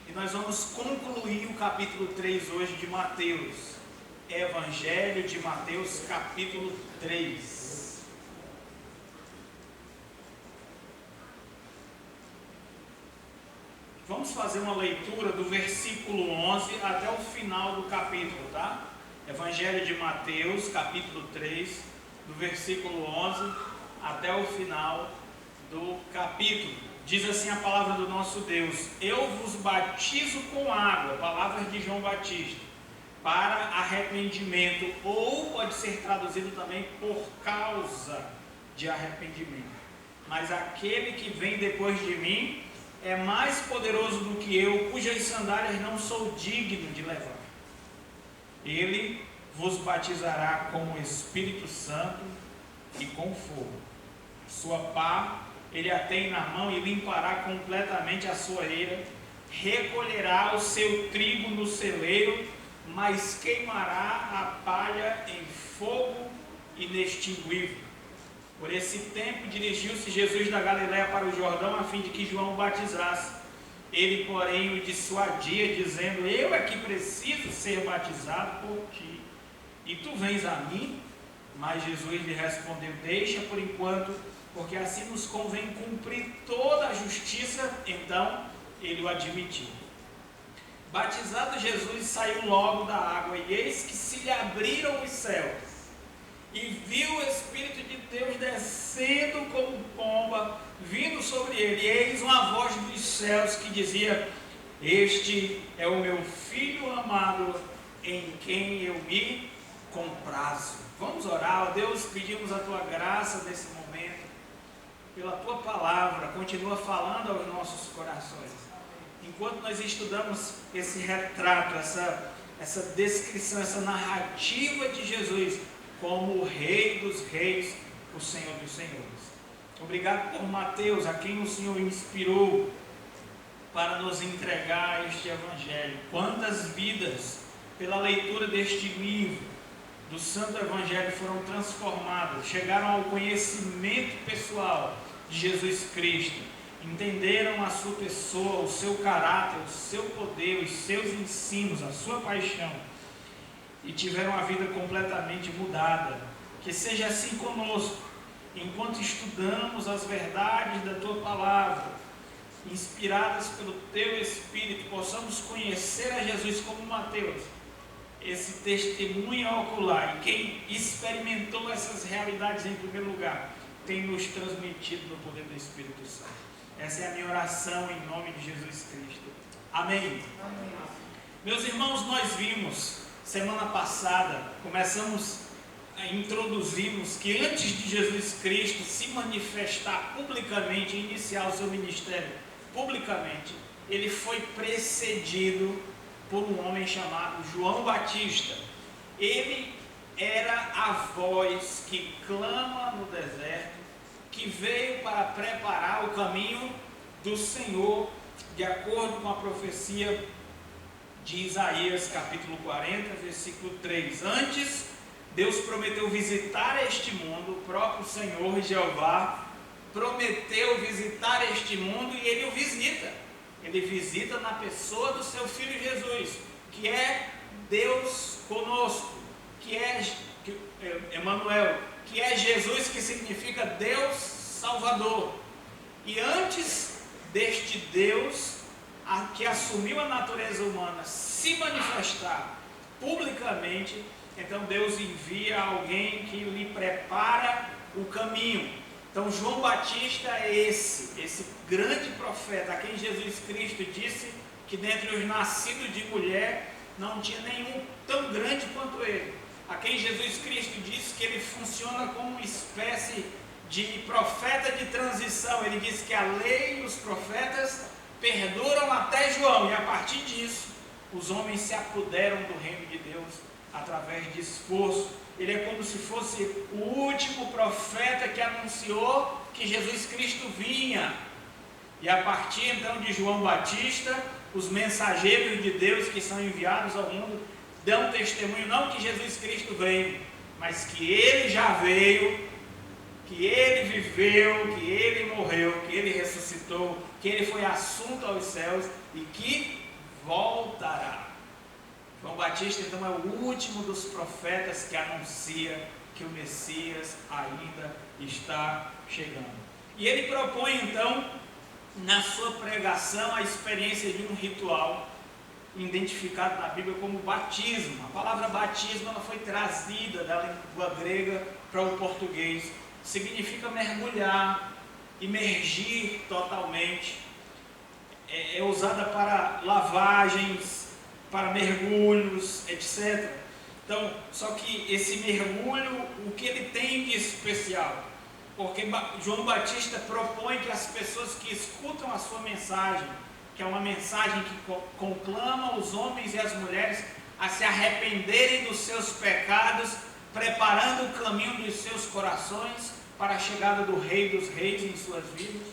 E nós vamos concluir o capítulo 3 hoje de Mateus. Evangelho de Mateus, capítulo 3. Vamos fazer uma leitura do versículo 11 até o final do capítulo, tá? Evangelho de Mateus, capítulo 3, do versículo 11 até o final do capítulo. Diz assim a palavra do nosso Deus: eu vos batizo com água, palavras de João Batista, para arrependimento, ou pode ser traduzido também por causa de arrependimento. Mas aquele que vem depois de mim é mais poderoso do que eu, cujas sandálias não sou digno de levar. Ele vos batizará com o Espírito Santo e com fogo. Sua pá ele a tem na mão e limpará completamente a sua eira, recolherá o seu trigo no celeiro, mas queimará a palha em fogo inextinguível. Por esse tempo dirigiu-se Jesus da Galiléia para o Jordão, a fim de que João o batizasse. Ele, porém, o dissuadia, dizendo: eu é que preciso ser batizado por ti, e tu vens a mim? Mas Jesus lhe respondeu: deixa por enquanto, porque assim nos convém cumprir toda a justiça. Então ele o admitiu. Batizado Jesus, saiu logo da água, e eis que se lhe abriram os céus, e viu o Espírito de Deus descendo como pomba, vindo sobre ele. E eis uma voz dos céus que dizia: este é o meu Filho amado, em quem eu me comprazo. Vamos orar. Ó Deus, pedimos a tua graça nesse momento, pela tua palavra. Continua falando aos nossos corações. Enquanto nós estudamos esse retrato, essa descrição, essa narrativa de Jesus como o Rei dos Reis, o Senhor dos Senhores. Obrigado por Mateus, a quem o Senhor inspirou para nos entregar este Evangelho. Quantas vidas, pela leitura deste livro, do Santo Evangelho, foram transformadas, chegaram ao conhecimento pessoal de Jesus Cristo, entenderam a sua pessoa, o seu caráter, o seu poder, os seus ensinos, a sua paixão, e tiveram a vida completamente mudada. Que seja assim conosco, enquanto estudamos as verdades da tua palavra, inspiradas pelo teu Espírito, possamos conhecer a Jesus como Mateus, esse testemunho ocular, e quem experimentou essas realidades em primeiro lugar, tem nos transmitido no poder do Espírito Santo. Essa é a minha oração em nome de Jesus Cristo. Amém. Amém. Meus irmãos, nós vimos semana passada, introduzimos que antes de Jesus Cristo se manifestar publicamente, iniciar o seu ministério publicamente, ele foi precedido por um homem chamado João Batista. Ele era a voz que clama no deserto, que veio para preparar o caminho do Senhor, de acordo com a profecia de Isaías, capítulo 40, versículo 3. Antes, Deus prometeu visitar este mundo, o próprio Senhor Jeová prometeu visitar este mundo, e Ele o visita. Ele visita na pessoa do seu Filho Jesus, que é Deus conosco, que é Emanuel, que é Jesus, que significa Deus Salvador. E antes deste Deus que assumiu a natureza humana se manifestar publicamente, então Deus envia alguém que lhe prepara o caminho. Então João Batista é esse grande profeta, a quem Jesus Cristo disse que dentre os nascidos de mulher não tinha nenhum tão grande quanto ele. A quem Jesus Cristo disse que ele funciona como uma espécie de profeta de transição. Ele disse que a lei e os profetas perduram até João, e a partir disso os homens se apoderam do reino de Deus através de esforço. Ele é como se fosse o último profeta que anunciou que Jesus Cristo vinha. E a partir então de João Batista, os mensageiros de Deus que são enviados ao mundo dão testemunho não que Jesus Cristo veio, mas que ele já veio, que ele viveu, que ele morreu, que ele ressuscitou, que ele foi assunto aos céus e que voltará. João Batista, então, é o último dos profetas que anuncia que o Messias ainda está chegando. E ele propõe, então, na sua pregação, a experiência de um ritual identificado na Bíblia como batismo. A palavra batismo ela foi trazida da língua grega para o português. Significa mergulhar, imergir totalmente. É usada para lavagens, para mergulhos, etc. Então, só que esse mergulho, o que ele tem de especial? Porque João Batista propõe que as pessoas que escutam a sua mensagem, que é uma mensagem que conclama os homens e as mulheres a se arrependerem dos seus pecados, preparando o caminho dos seus corações para a chegada do Rei dos Reis em suas vidas.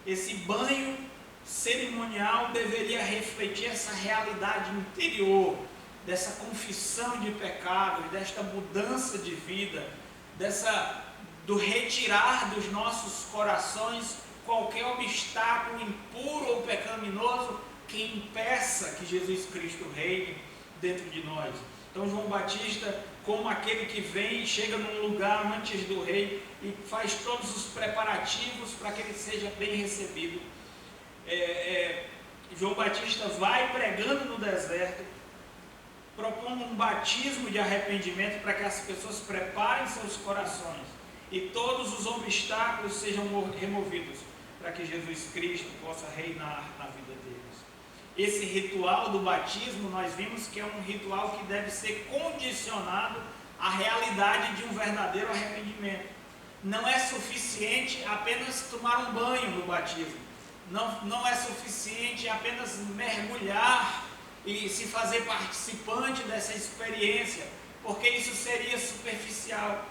Esse banho cerimonial deveria refletir essa realidade interior, dessa confissão de pecados, desta mudança de vida, do retirar dos nossos corações qualquer obstáculo impuro ou pecaminoso que impeça que Jesus Cristo reine dentro de nós. Então João Batista, como aquele que vem e chega num lugar antes do rei e faz todos os preparativos para que ele seja bem recebido. João Batista vai pregando no deserto, propondo um batismo de arrependimento para que as pessoas preparem seus corações e todos os obstáculos sejam removidos para que Jesus Cristo possa reinar na vida deles. Esse ritual do batismo, nós vimos que é um ritual que deve ser condicionado à realidade de um verdadeiro arrependimento. Não é suficiente apenas tomar um banho no batismo. Não é suficiente apenas mergulhar e se fazer participante dessa experiência, porque isso seria superficial.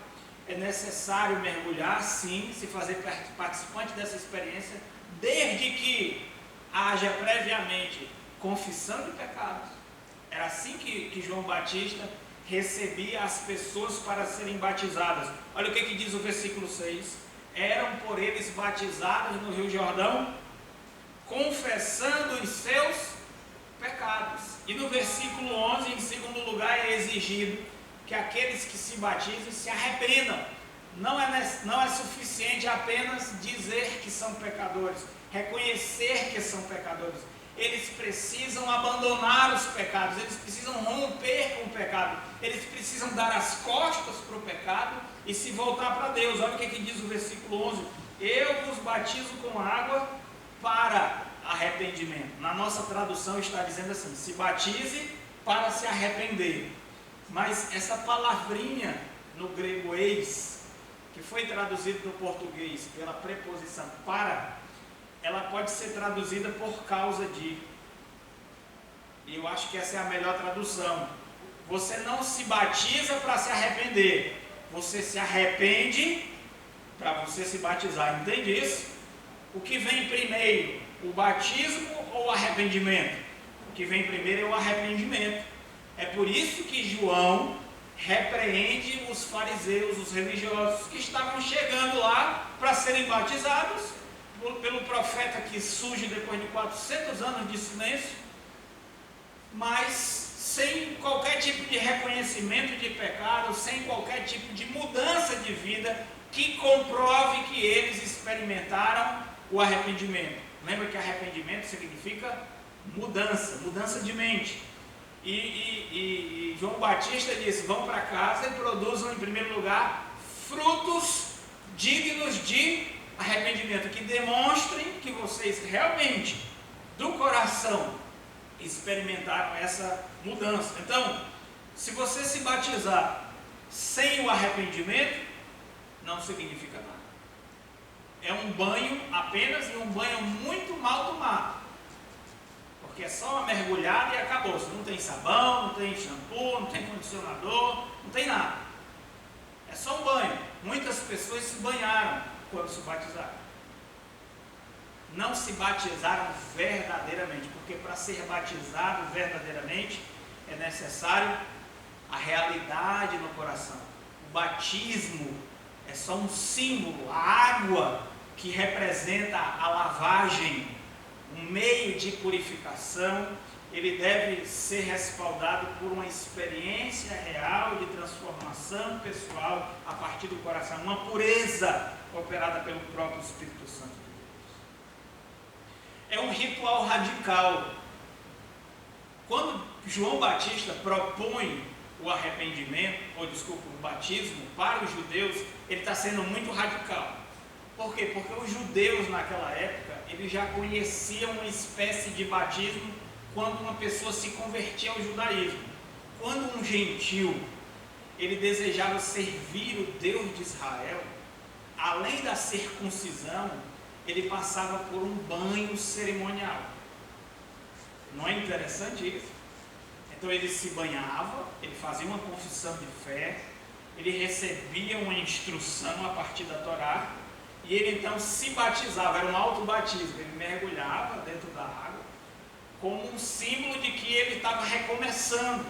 É necessário mergulhar, sim, se fazer participante dessa experiência, desde que haja previamente confissão de pecados. Era assim que João Batista recebia as pessoas para serem batizadas. Olha o que diz o versículo 6. Eram por eles batizados no Rio Jordão, confessando os seus pecados. E no versículo 11, em segundo lugar, é exigido que aqueles que se batizem se arrependam. Não é suficiente apenas dizer que são pecadores, reconhecer que são pecadores. Eles precisam abandonar os pecados, eles precisam romper com o pecado, eles precisam dar as costas para o pecado e se voltar para Deus. Olha o que diz o versículo 11: eu vos batizo com água para arrependimento. Na nossa tradução está dizendo assim: se batize para se arrepender. Mas essa palavrinha no grego eis, que foi traduzido no português pela preposição para, ela pode ser traduzida por causa de. E eu acho que essa é a melhor tradução. Você não se batiza para se arrepender, você se arrepende para você se batizar. Entende isso? O que vem primeiro, o batismo ou o arrependimento? O que vem primeiro é o arrependimento. É por isso que João repreende os fariseus, os religiosos que estavam chegando lá para serem batizados pelo profeta que surge depois de 400 anos de silêncio, mas sem qualquer tipo de reconhecimento de pecado, sem qualquer tipo de mudança de vida que comprove que eles experimentaram o arrependimento. Lembra que arrependimento significa mudança de mente. E João Batista disse: vão para casa e produzam em primeiro lugar frutos dignos de arrependimento, que demonstrem que vocês realmente, do coração, experimentaram essa mudança. Então, se você se batizar sem o arrependimento, não significa nada. É um banho apenas, e um banho muito mal tomado. Porque é só uma mergulhada e acabou. Você não tem sabão, não tem shampoo, não tem condicionador, não tem nada. É só um banho. Muitas pessoas se banharam quando se batizaram. Não se batizaram verdadeiramente, porque para ser batizado verdadeiramente é necessário a realidade no coração. O batismo é só um símbolo, a água que representa a lavagem um meio de purificação, ele deve ser respaldado por uma experiência real de transformação pessoal a partir do coração, uma pureza operada pelo próprio Espírito Santo de Deus. É um ritual radical. Quando João Batista propõe o arrependimento, o batismo para os judeus, ele está sendo muito radical. Por quê? Porque os judeus naquela época, eles já conheciam uma espécie de batismo quando uma pessoa se convertia ao judaísmo. Quando um gentil, ele desejava servir o Deus de Israel, além da circuncisão, ele passava por um banho cerimonial. Não é interessante isso? Então ele se banhava, ele fazia uma confissão de fé, ele recebia uma instrução a partir da Torá, e ele então se batizava, era um autobatismo, ele mergulhava dentro da água, como um símbolo de que ele estava recomeçando,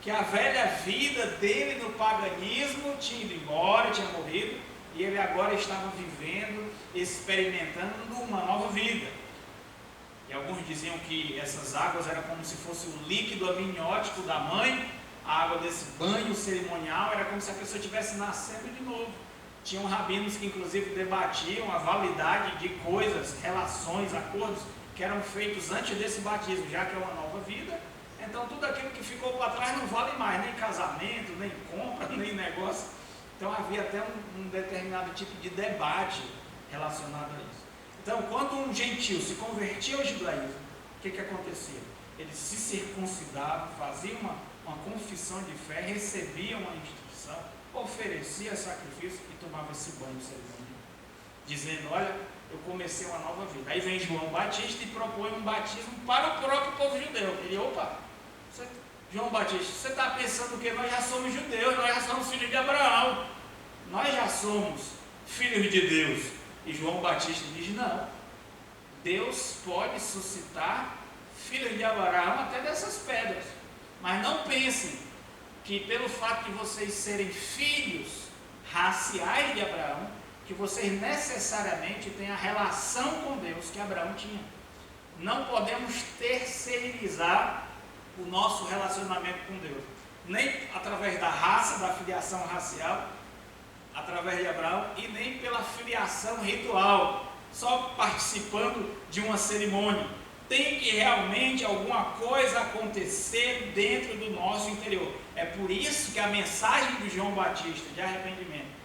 que a velha vida dele no paganismo tinha ido embora, tinha morrido, e ele agora estava vivendo, experimentando uma nova vida. E alguns diziam que essas águas eram como se fosse o líquido amniótico da mãe, a água desse banho cerimonial era como se a pessoa estivesse nascendo de novo. Tinham rabinos que inclusive debatiam a validade de coisas, relações, acordos que eram feitos antes desse batismo, já que é uma nova vida. Então tudo aquilo que ficou para trás não vale mais, nem casamento, nem compra, nem negócio. Então havia até um determinado tipo de debate relacionado a isso. Então, quando um gentil se convertia ao judaísmo, o que acontecia? Ele se circuncidava, fazia uma confissão de fé, recebia uma instrução, oferecia sacrifício e tomava esse banho cerimonial, dizendo: olha, eu comecei uma nova vida. Aí vem João Batista e propõe um batismo para o próprio povo judeu. Ele: opa, João Batista, você está pensando que nós já somos judeus, nós já somos filhos de Abraão, nós já somos filhos de Deus. E João Batista diz: não, Deus pode suscitar filhos de Abraão até dessas pedras, mas não pensem que pelo fato de vocês serem filhos raciais de Abraão, que vocês necessariamente têm a relação com Deus que Abraão tinha. Não podemos terceirizar o nosso relacionamento com Deus, nem através da raça, da filiação racial, através de Abraão, e nem pela filiação ritual, só participando de uma cerimônia. Tem que realmente alguma coisa acontecer dentro do nosso interior. É por isso que a mensagem de João Batista de arrependimento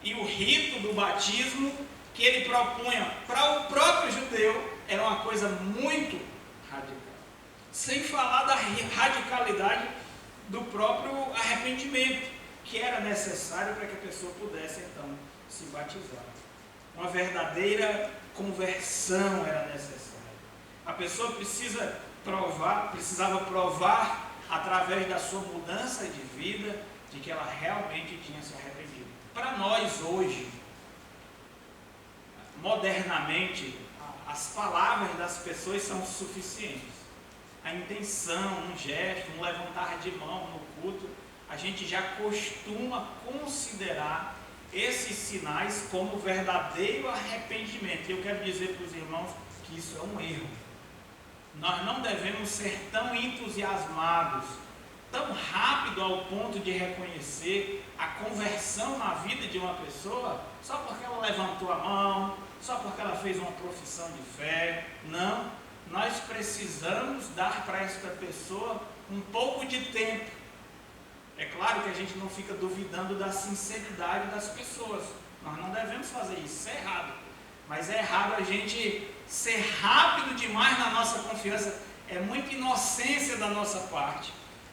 e o rito do batismo que ele propunha para o próprio judeu era uma coisa muito radical. Sem falar da radicalidade do próprio arrependimento, que era necessário para que a pessoa pudesse então se batizar. Uma verdadeira conversão era necessária. A pessoa precisava provar através da sua mudança de vida de que ela realmente tinha se arrependido. Para nós hoje, modernamente, as palavras das pessoas são suficientes. A intenção, um gesto, um levantar de mão no culto, a gente já costuma considerar esses sinais como verdadeiro arrependimento. E eu quero dizer para os irmãos que isso é um erro. Nós não devemos ser tão entusiasmados, tão rápido ao ponto de reconhecer a conversão na vida de uma pessoa só porque ela levantou a mão, só porque ela fez uma profissão de fé. Não, nós precisamos dar para esta pessoa um pouco de tempo. É claro que a gente não fica duvidando da sinceridade das pessoas, nós não devemos fazer isso, isso é errado. Mas é errado a gente ser rápido demais na nossa confiança, é muita inocência da nossa parte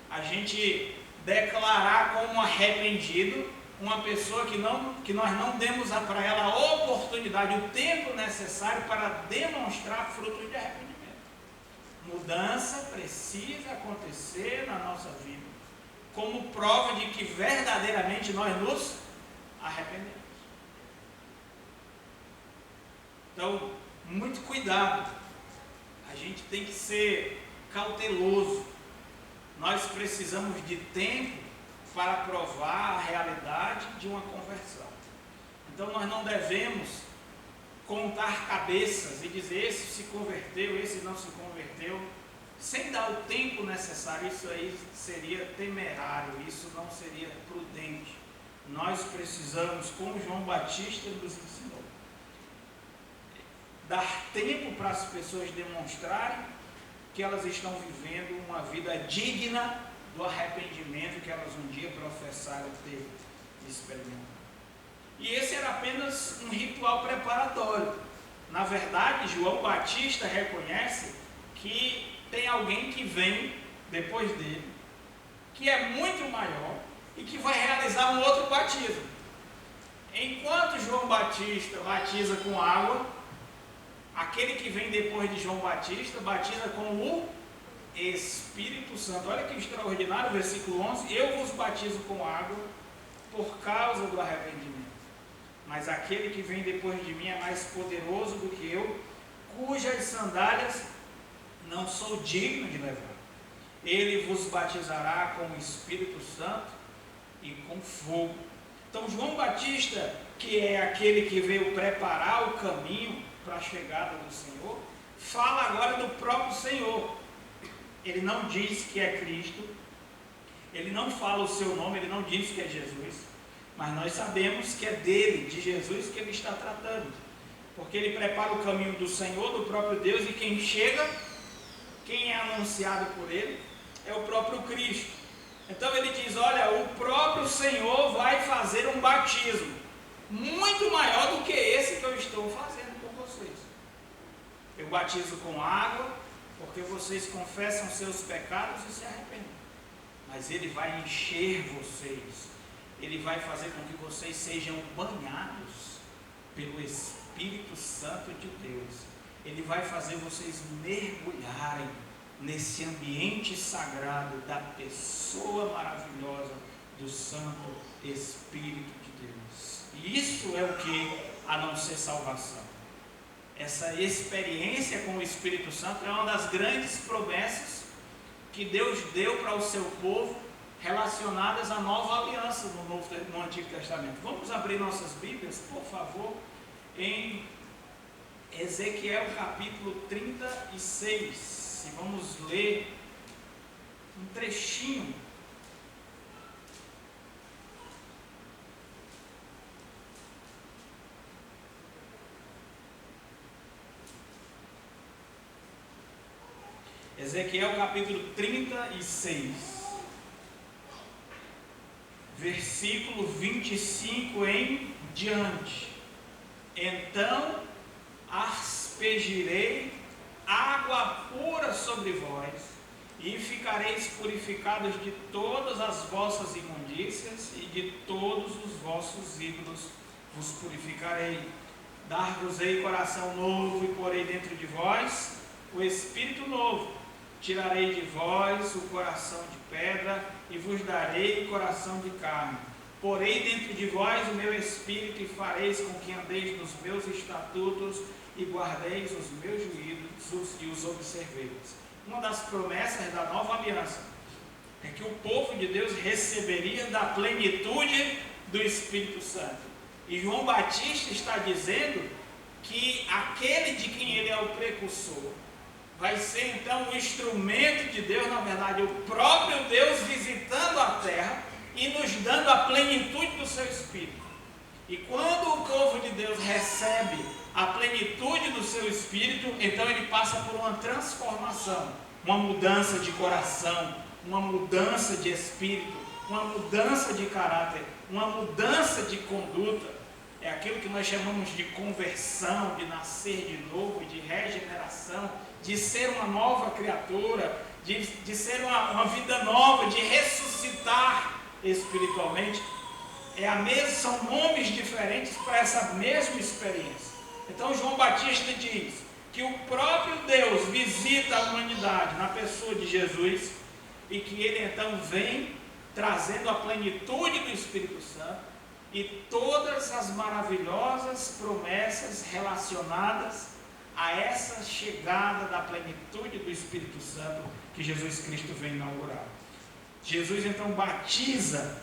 a gente declarar como arrependido uma pessoa que nós não demos para ela a oportunidade, o tempo necessário para demonstrar frutos de arrependimento. Mudança precisa acontecer na nossa vida, como prova de que verdadeiramente nós nos arrependemos. Então, muito cuidado, a gente tem que ser cauteloso. Nós precisamos de tempo para provar a realidade de uma conversão. Então nós não devemos contar cabeças e dizer esse se converteu, esse não se converteu, sem dar o tempo necessário. Isso aí seria temerário, isso não seria prudente. Nós precisamos, como João Batista nos ensinou, dar tempo para as pessoas demonstrarem que elas estão vivendo uma vida digna do arrependimento que elas um dia professaram ter experimentado. E esse era apenas um ritual preparatório. Na verdade, João Batista reconhece que tem alguém que vem depois dele, que é muito maior e que vai realizar um outro batismo. Enquanto João Batista batiza com água, aquele que vem depois de João Batista batiza com o Espírito Santo. Olha que extraordinário, versículo 11: eu vos batizo com água por causa do arrependimento, mas aquele que vem depois de mim é mais poderoso do que eu, cujas sandálias não sou digno de levar. Ele vos batizará com o Espírito Santo e com fogo. Então João Batista, que é aquele que veio preparar o caminho para a chegada do Senhor, fala agora do próprio Senhor. Ele não diz que é Cristo, ele não fala o seu nome, ele não diz que é Jesus, mas nós sabemos que é dele, de Jesus, que ele está tratando, porque ele prepara o caminho do Senhor, do próprio Deus, e quem chega, quem é anunciado por ele, é o próprio Cristo. Então ele diz: olha, o próprio Senhor vai fazer um batismo muito maior do que esse que eu estou fazendo com vocês. Eu batizo com água, porque vocês confessam seus pecados e se arrependem. Mas ele vai encher vocês, ele vai fazer com que vocês sejam banhados pelo Espírito Santo de Deus. Ele vai fazer vocês mergulharem nesse ambiente sagrado da pessoa maravilhosa do Santo Espírito de Deus. E isso é o que, a não ser salvação. Essa experiência com o Espírito Santo é uma das grandes promessas que Deus deu para o seu povo, relacionadas à nova aliança no Antigo Testamento. Vamos abrir nossas Bíblias, por favor, em Ezequiel capítulo 36. E vamos ler um trechinho. Ezequiel capítulo 36, versículo 25 em diante. Então aspergirei água pura sobre vós, e ficareis purificados de todas as vossas imundícias, e de todos os vossos ídolos vos purificarei. Dar-vos-ei coração novo, e porei dentro de vós o espírito novo. Tirarei de vós o coração de pedra, e vos darei coração de carne. Porei dentro de vós o meu espírito, e fareis com que andeis nos meus estatutos, e guardeis os meus juízos e os observeis. Uma das promessas da nova aliança é que o povo de Deus receberia da plenitude do Espírito Santo. E João Batista está dizendo que aquele de quem ele é o precursor vai ser então o instrumento de Deus, na verdade, o próprio Deus visitando a terra e nos dando a plenitude do seu Espírito. E quando o povo de Deus recebe a plenitude do seu Espírito, então ele passa por uma transformação, uma mudança de coração, uma mudança de espírito, uma mudança de caráter, uma mudança de conduta. É aquilo que nós chamamos de conversão, de nascer de novo, de regeneração, de ser uma nova criatura, de ser uma vida nova, de ressuscitar espiritualmente. São nomes diferentes para essa mesma experiência. Então João Batista diz que o próprio Deus visita a humanidade na pessoa de Jesus, e que ele então vem trazendo a plenitude do Espírito Santo e todas as maravilhosas promessas relacionadas a essa chegada da plenitude do Espírito Santo que Jesus Cristo vem inaugurar. Jesus então batiza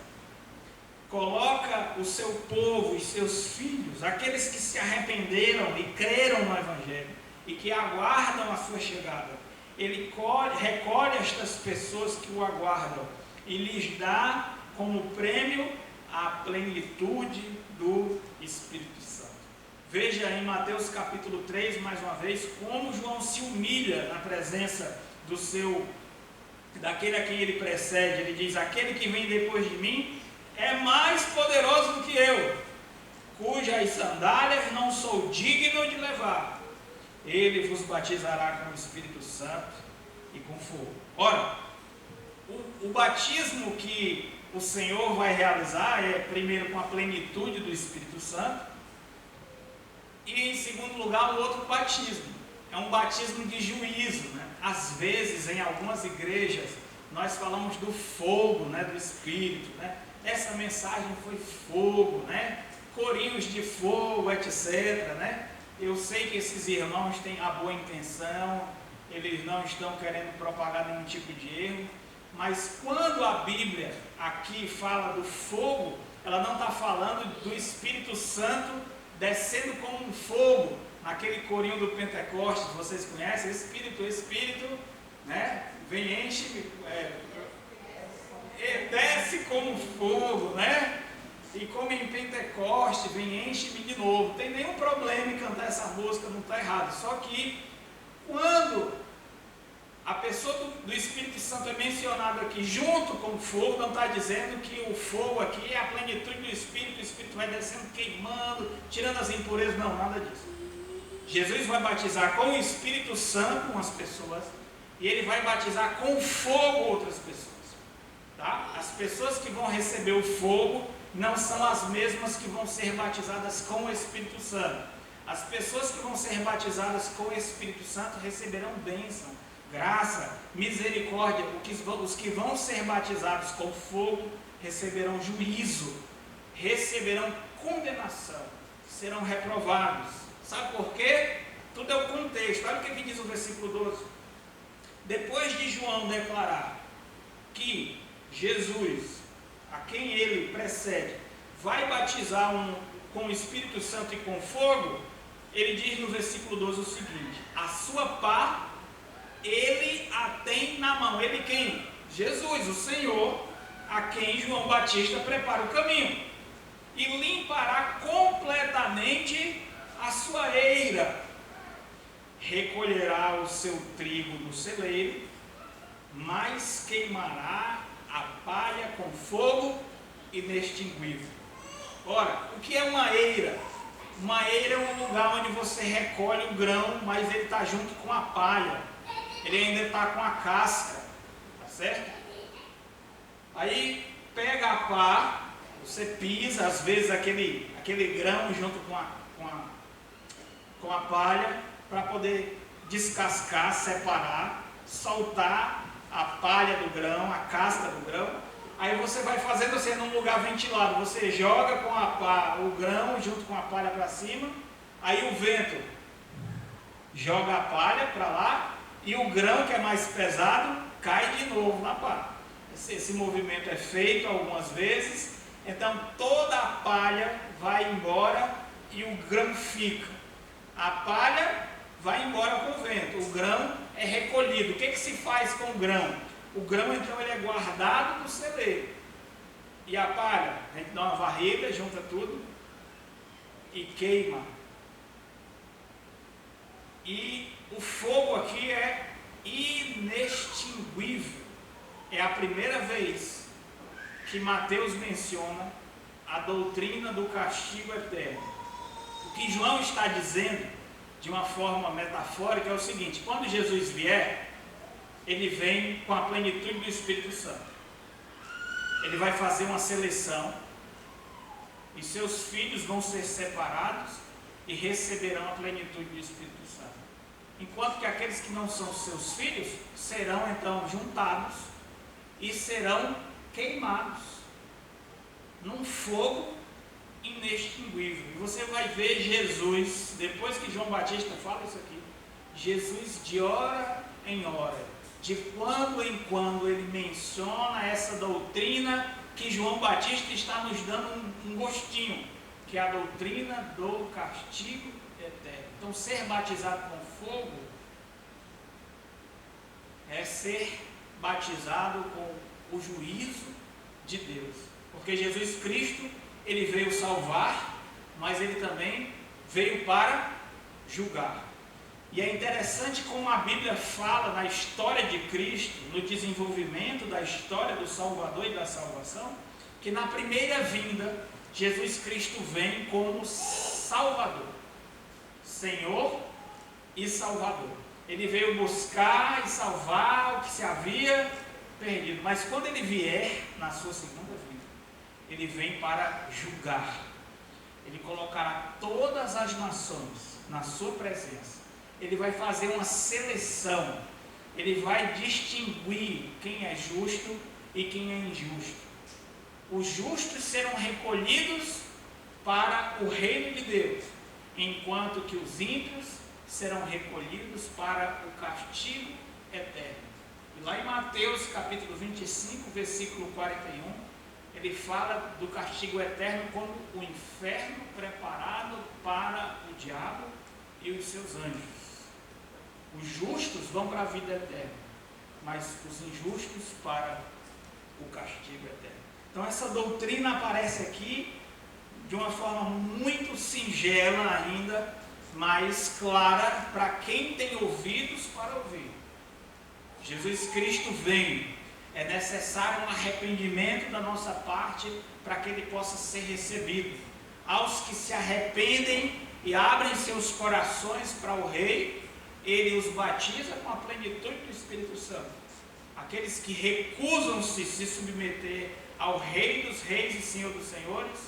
coloca o seu povo, os seus filhos, aqueles que se arrependeram e creram no Evangelho e que aguardam a sua chegada. Ele recolhe estas pessoas que o aguardam e lhes dá como prêmio a plenitude do Espírito Santo. Veja em Mateus capítulo 3, mais uma vez, como João se humilha na presença daquele a quem ele precede. Ele diz: aquele que vem depois de mim é mais poderoso do que eu, cujas sandálias não sou digno de levar. Ele vos batizará com o Espírito Santo e com fogo. Ora, o batismo que o Senhor vai realizar é primeiro com a plenitude do Espírito Santo e, em segundo lugar, o outro batismo. É um batismo de juízo, né? Às vezes, em algumas igrejas, nós falamos do fogo, né, do Espírito, né? Essa mensagem foi fogo, né? Corinhos de fogo, etc, né? Eu sei que esses irmãos têm a boa intenção, eles não estão querendo propagar nenhum tipo de erro, mas quando a Bíblia aqui fala do fogo, ela não está falando do Espírito Santo descendo como um fogo, naquele corinho do Pentecostes, vocês conhecem? Espírito, né? Vem, enche, desce como fogo, né? E como em Pentecoste, vem, enche-me de novo. Não tem nenhum problema em cantar essa música, não está errado. Só que quando a pessoa do Espírito Santo é mencionada aqui junto com o fogo, não está dizendo que o fogo aqui é a plenitude do Espírito, o Espírito vai descendo, queimando, tirando as impurezas, não, nada disso. Jesus vai batizar com o Espírito Santo umas pessoas e ele vai batizar com fogo outras pessoas. Tá? As pessoas que vão receber o fogo não são as mesmas que vão ser batizadas com o Espírito Santo. As pessoas que vão ser batizadas com o Espírito Santo receberão bênção, graça, misericórdia. Os que vão ser batizados com fogo receberão juízo, receberão condenação, serão reprovados. Sabe por quê? Tudo é o contexto. Olha o que diz o versículo 12. Depois de João declarar que Jesus, a quem ele precede, vai batizar com o Espírito Santo e com fogo, ele diz no versículo 12 o seguinte: a sua pá ele a tem na mão. Ele quem? Jesus, o Senhor, a quem João Batista prepara o caminho, e limpará completamente a sua eira, recolherá o seu trigo no celeiro, mas queimará a palha com fogo inextinguível. Ora, o que é uma eira? Uma eira é um lugar onde você recolhe o grão, mas ele está junto com a palha, ele ainda está com a casca, tá certo? Aí pega a pá, você pisa, às vezes aquele grão junto com a palha, para poder descascar, separar, soltar a palha do grão, a casca do grão. Aí você vai fazendo assim num lugar ventilado, você joga com a pá o grão junto com a palha para cima, aí o vento joga a palha para lá e o grão, que é mais pesado, cai de novo na pá. Esse movimento é feito algumas vezes, então toda a palha vai embora e o grão fica. A palha vai embora com o vento, o grão é recolhido. O que se faz com o grão? O grão, então, ele é guardado no celeiro. E a palha, a gente dá uma varrida, junta tudo e queima. E o fogo aqui é inextinguível. É a primeira vez que Mateus menciona a doutrina do castigo eterno. O que João está dizendo, de uma forma metafórica, é o seguinte: quando Jesus vier, ele vem com a plenitude do Espírito Santo. Ele vai fazer uma seleção e seus filhos vão ser separados e receberão a plenitude do Espírito Santo. Enquanto que aqueles que não são seus filhos serão então juntados e serão queimados num fogo inextinguível. E você vai ver Jesus, depois que João Batista fala isso aqui, Jesus de hora em hora, de quando em quando, ele menciona essa doutrina que João Batista está nos dando um gostinho, que é a doutrina do castigo eterno. Então, ser batizado com fogo é ser batizado com o juízo de Deus, porque Jesus Cristo, ele veio salvar, mas ele também veio para julgar. E é interessante como a Bíblia fala na história de Cristo, no desenvolvimento da história do Salvador e da salvação, que na primeira vinda, Jesus Cristo vem como Salvador, Senhor e Salvador. Ele veio buscar e salvar o que se havia perdido. Mas quando ele vier na sua segunda vinda, ele vem para julgar. Ele colocará todas as nações na sua presença. Ele vai fazer uma seleção. Ele vai distinguir quem é justo e quem é injusto. Os justos serão recolhidos para o reino de Deus, enquanto que os ímpios serão recolhidos para o castigo eterno. E lá em Mateus capítulo 25, versículo 41, ele fala do castigo eterno como o inferno preparado para o diabo e os seus anjos. Os justos vão para a vida eterna, mas os injustos para o castigo eterno. Então essa doutrina aparece aqui de uma forma muito singela ainda, mas clara para quem tem ouvidos para ouvir. Jesus Cristo vem, é necessário um arrependimento da nossa parte para que ele possa ser recebido. Aos que se arrependem e abrem seus corações para o Rei, ele os batiza com a plenitude do Espírito Santo. Aqueles que recusam-se se submeter ao Rei dos Reis e Senhor dos Senhores,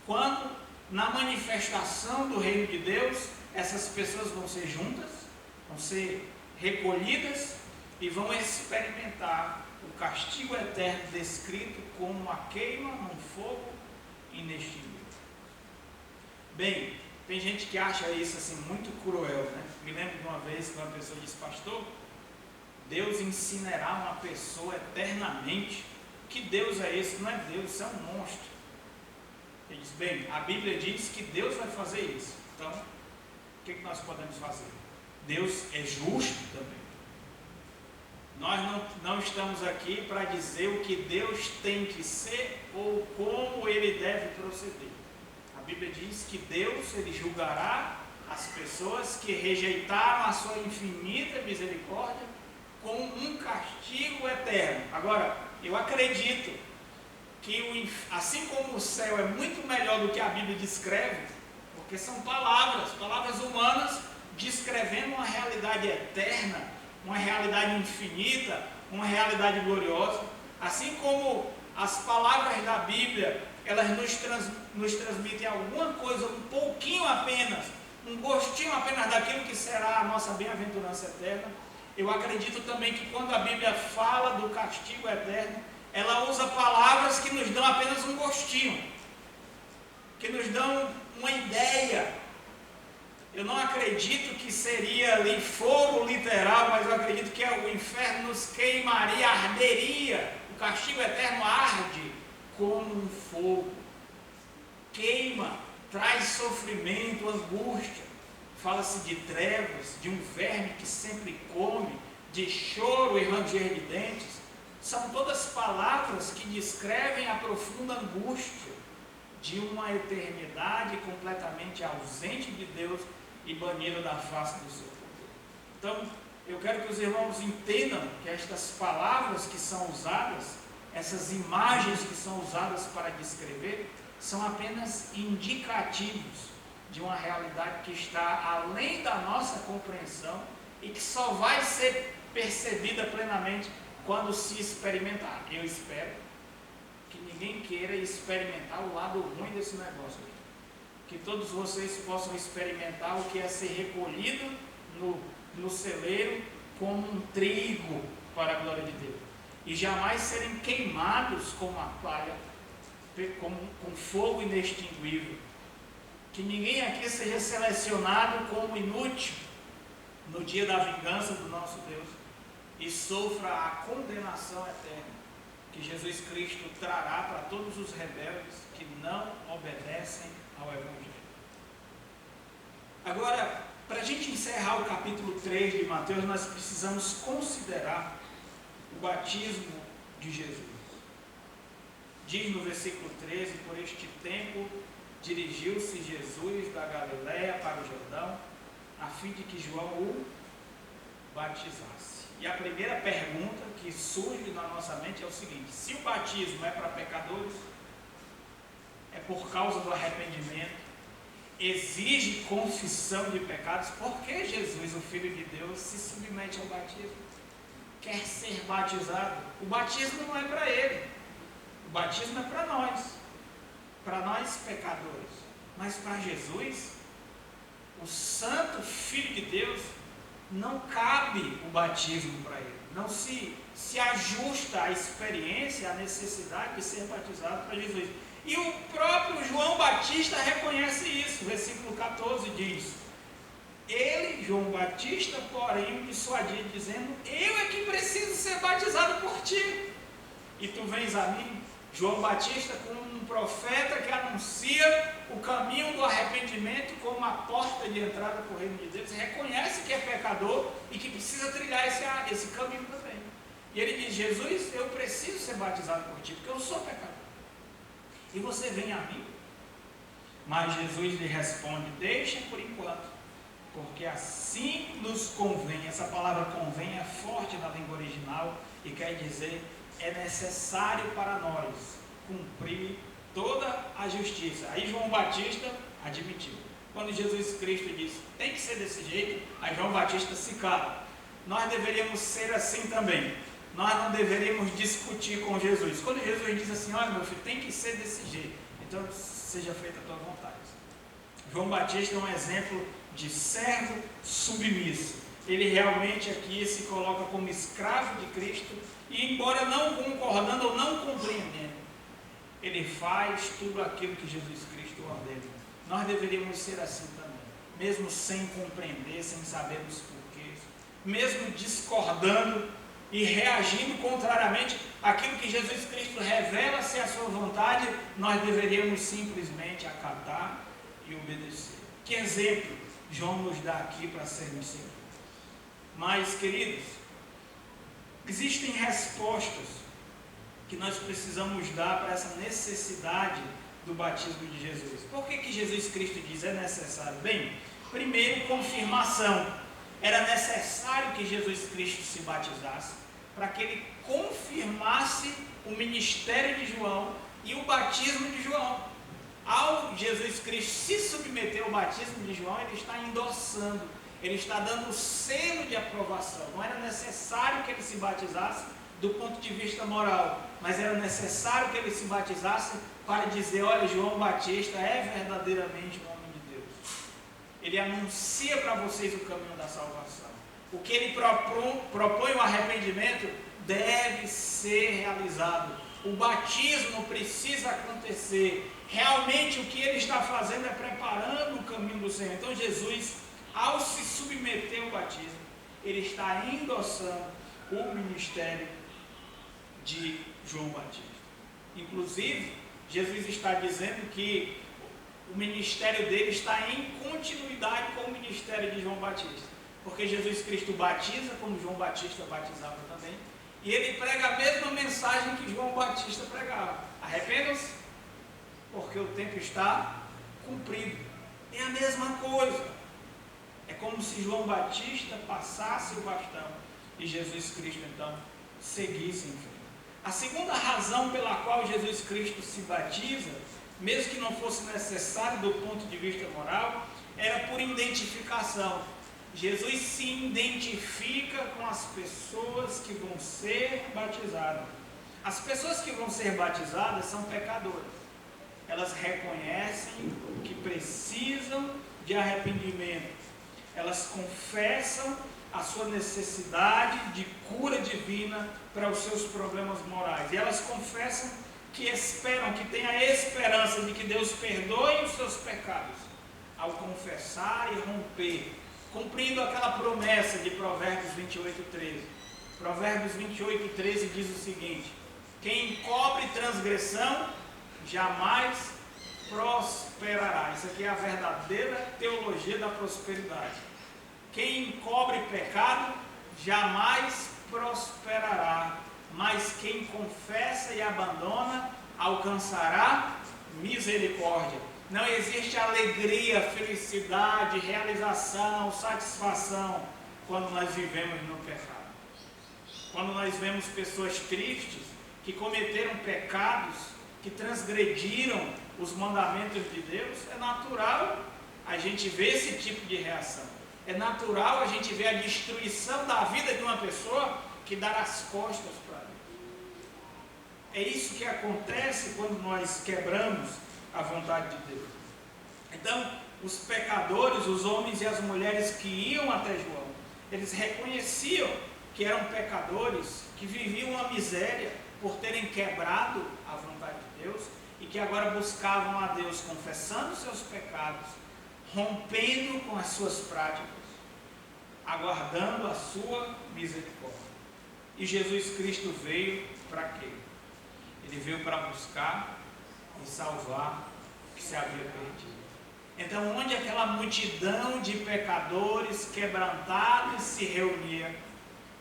quando na manifestação do reino de Deus, essas pessoas vão ser juntas, vão ser recolhidas e vão experimentar o castigo eterno descrito como uma queima num fogo inextinguível. Bem, tem gente que acha isso assim muito cruel, né? Me lembro de uma vez que uma pessoa disse: pastor, Deus incinerará uma pessoa eternamente. Que Deus é esse? Não é Deus, isso é um monstro. Ele diz: bem, a Bíblia diz que Deus vai fazer isso. Então, o que nós podemos fazer? Deus é justo também. Nós não estamos aqui para dizer o que Deus tem que ser ou como ele deve proceder. A Bíblia diz que Deus, ele julgará as pessoas que rejeitaram a sua infinita misericórdia com um castigo eterno. Agora, eu acredito que assim como o céu é muito melhor do que a Bíblia descreve, porque são palavras humanas descrevendo uma realidade eterna, uma realidade infinita, uma realidade gloriosa. Assim como as palavras da Bíblia, elas nos transmitem alguma coisa, um pouquinho apenas, um gostinho apenas daquilo que será a nossa bem-aventurança eterna. Eu acredito também que quando a Bíblia fala do castigo eterno, ela usa palavras que nos dão apenas um gostinho, que nos dão uma ideia. Eu não acredito que seria ali fogo literal, mas eu acredito que o inferno nos queimaria, arderia. O castigo eterno arde como um fogo. Queima, traz sofrimento, angústia. Fala-se de trevas, de um verme que sempre come, de choro e ranger de dentes. São todas palavras que descrevem a profunda angústia de uma eternidade completamente ausente de Deus e banida da face do seu poder. Então, eu quero que os irmãos entendam que estas palavras que são usadas, essas imagens que são usadas para descrever, são apenas indicativos de uma realidade que está além da nossa compreensão e que só vai ser percebida plenamente quando se experimentar. Eu espero que ninguém queira experimentar o lado ruim desse negócio aqui. Que todos vocês possam experimentar o que é ser recolhido no celeiro como um trigo para a glória de Deus. E jamais serem queimados como a palha, com fogo inextinguível. Que ninguém aqui seja selecionado como inútil no dia da vingança do nosso Deus e sofra a condenação eterna. que Jesus Cristo trará para todos os rebeldes que não obedecem ao Evangelho. Agora, para a gente encerrar o capítulo 3 de Mateus, nós precisamos considerar o batismo de Jesus. Diz no versículo 13: por este tempo dirigiu-se Jesus da Galiléia para o Jordão, a fim de que João o batizasse. E a primeira pergunta que surge na nossa mente é o seguinte: se o batismo é para pecadores, é por causa do arrependimento, exige confissão de pecados, por que Jesus, o Filho de Deus, se submete ao batismo? Quer ser batizado? O batismo não é para ele, o batismo é para nós pecadores. Mas para Jesus, o Santo Filho de Deus, não cabe o batismo para ele, não se ajusta à experiência, à necessidade de ser batizado para Jesus. E o próprio João Batista reconhece isso. Versículo 14 diz: ele, João Batista, porém, o dissuadia, dizendo: eu é que preciso ser batizado por ti, e tu vens a mim. João Batista, como um profeta que anuncia o caminho do arrependimento como a porta de entrada para o reino de Deus, reconhece que é pecador e que precisa trilhar esse caminho também. E ele diz: Jesus, eu preciso ser batizado por ti, porque eu sou pecador. E você vem a mim? Mas Jesus lhe responde: deixa por enquanto, porque assim nos convém. Essa palavra convém é forte na língua original e quer dizer: é necessário para nós cumprir toda a justiça. Aí João Batista admitiu. Quando Jesus Cristo disse: tem que ser desse jeito, aí João Batista se cala. Nós deveríamos ser assim também. Nós não deveríamos discutir com Jesus. Quando Jesus diz assim: olha, meu filho, tem que ser desse jeito, então seja feita a tua vontade. João Batista é um exemplo de servo submisso. Ele realmente aqui se coloca como escravo de Cristo, e embora não concordando ou não compreendendo, ele faz tudo aquilo que Jesus Cristo ordena. Nós deveríamos ser assim também, mesmo sem compreender, sem saber os porquês, mesmo discordando e reagindo contrariamente àquilo que Jesus Cristo revela ser a sua vontade, nós deveríamos simplesmente acatar e obedecer. Que exemplo João nos dá aqui para sermos seguidos? Mas, queridos, existem respostas que nós precisamos dar para essa necessidade do batismo de Jesus. Por que Jesus Cristo diz é necessário? Bem, primeiro, confirmação. Era necessário que Jesus Cristo se batizasse para que ele confirmasse o ministério de João e o batismo de João. Ao Jesus Cristo se submeter ao batismo de João, ele está endossando, ele está dando o selo de aprovação. Não era necessário que ele se batizasse do ponto de vista moral, mas era necessário que ele se batizasse para dizer: olha, João Batista é verdadeiramente um homem de Deus. Ele anuncia para vocês o caminho da salvação. O que ele propõe o arrependimento deve ser realizado. O batismo precisa acontecer. Realmente o que ele está fazendo é preparando o caminho do Senhor. Então Jesus, ao se submeter ao batismo, ele está endossando o ministério de João Batista. Inclusive, Jesus está dizendo que o ministério dele está em continuidade com o ministério de João Batista. Porque Jesus Cristo batiza como João Batista batizava também, e ele prega a mesma mensagem que João Batista pregava: arrependam-se, porque o tempo está cumprido. É a mesma coisa. É como se João Batista passasse o bastão e Jesus Cristo então seguisse em frente. A segunda razão pela qual Jesus Cristo se batiza, mesmo que não fosse necessário do ponto de vista moral, era por identificação. Jesus se identifica com as pessoas que vão ser batizadas. As pessoas que vão ser batizadas são pecadoras. Elas reconhecem que precisam de arrependimento. Elas confessam a sua necessidade de cura divina para os seus problemas morais. E elas confessam que esperam, que têm a esperança de que Deus perdoe os seus pecados, ao confessar e romper, cumprindo aquela promessa de Provérbios 28:13. Provérbios 28:13 diz o seguinte: Quem encobre transgressão jamais prosperará. Isso aqui é a verdadeira teologia da prosperidade. Quem encobre pecado jamais prosperará, mas quem confessa e abandona alcançará misericórdia. Não existe alegria, felicidade, realização, satisfação quando nós vivemos no pecado. Quando nós vemos pessoas tristes que cometeram pecados, que transgrediram os mandamentos de Deus, é natural a gente ver esse tipo de reação. É natural a gente ver a destruição da vida de uma pessoa que dá as costas para Deus. É isso que acontece quando nós quebramos a vontade de Deus. Então, os pecadores, os homens e as mulheres que iam até João, eles reconheciam que eram pecadores, que viviam uma miséria por terem quebrado a vontade de Deus e que agora buscavam a Deus confessando seus pecados, rompendo com as suas práticas, aguardando a sua misericórdia. E Jesus Cristo veio para quê? Ele veio para buscar e salvar o que se havia perdido. Então, onde aquela multidão de pecadores quebrantados se reunia,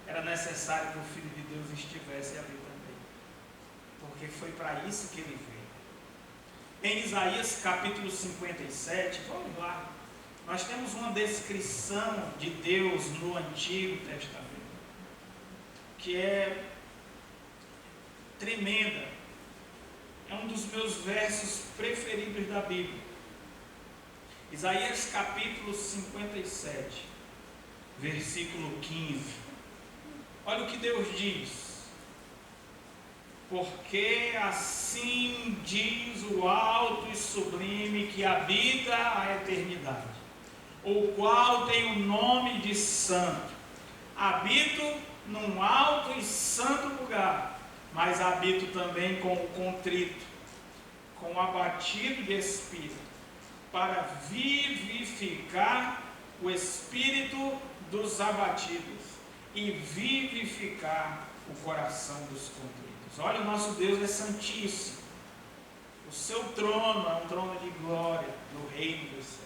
era necessário que o Filho de Deus estivesse ali também, porque foi para isso que ele veio. Em Isaías capítulo 57, vamos lá, nós temos uma descrição de Deus no Antigo Testamento, que é tremenda, é um dos meus versos preferidos da Bíblia. Isaías capítulo 57, versículo 15. Olha o que Deus diz. Porque assim diz o alto e sublime que habita a eternidade, o qual tem o nome de santo. Habito num alto e santo lugar, mas habito também com o contrito, com o abatido de espírito, para vivificar o espírito dos abatidos e vivificar o coração dos contritos. Olha, o nosso Deus é santíssimo. O seu trono é um trono de glória no reino dos céus.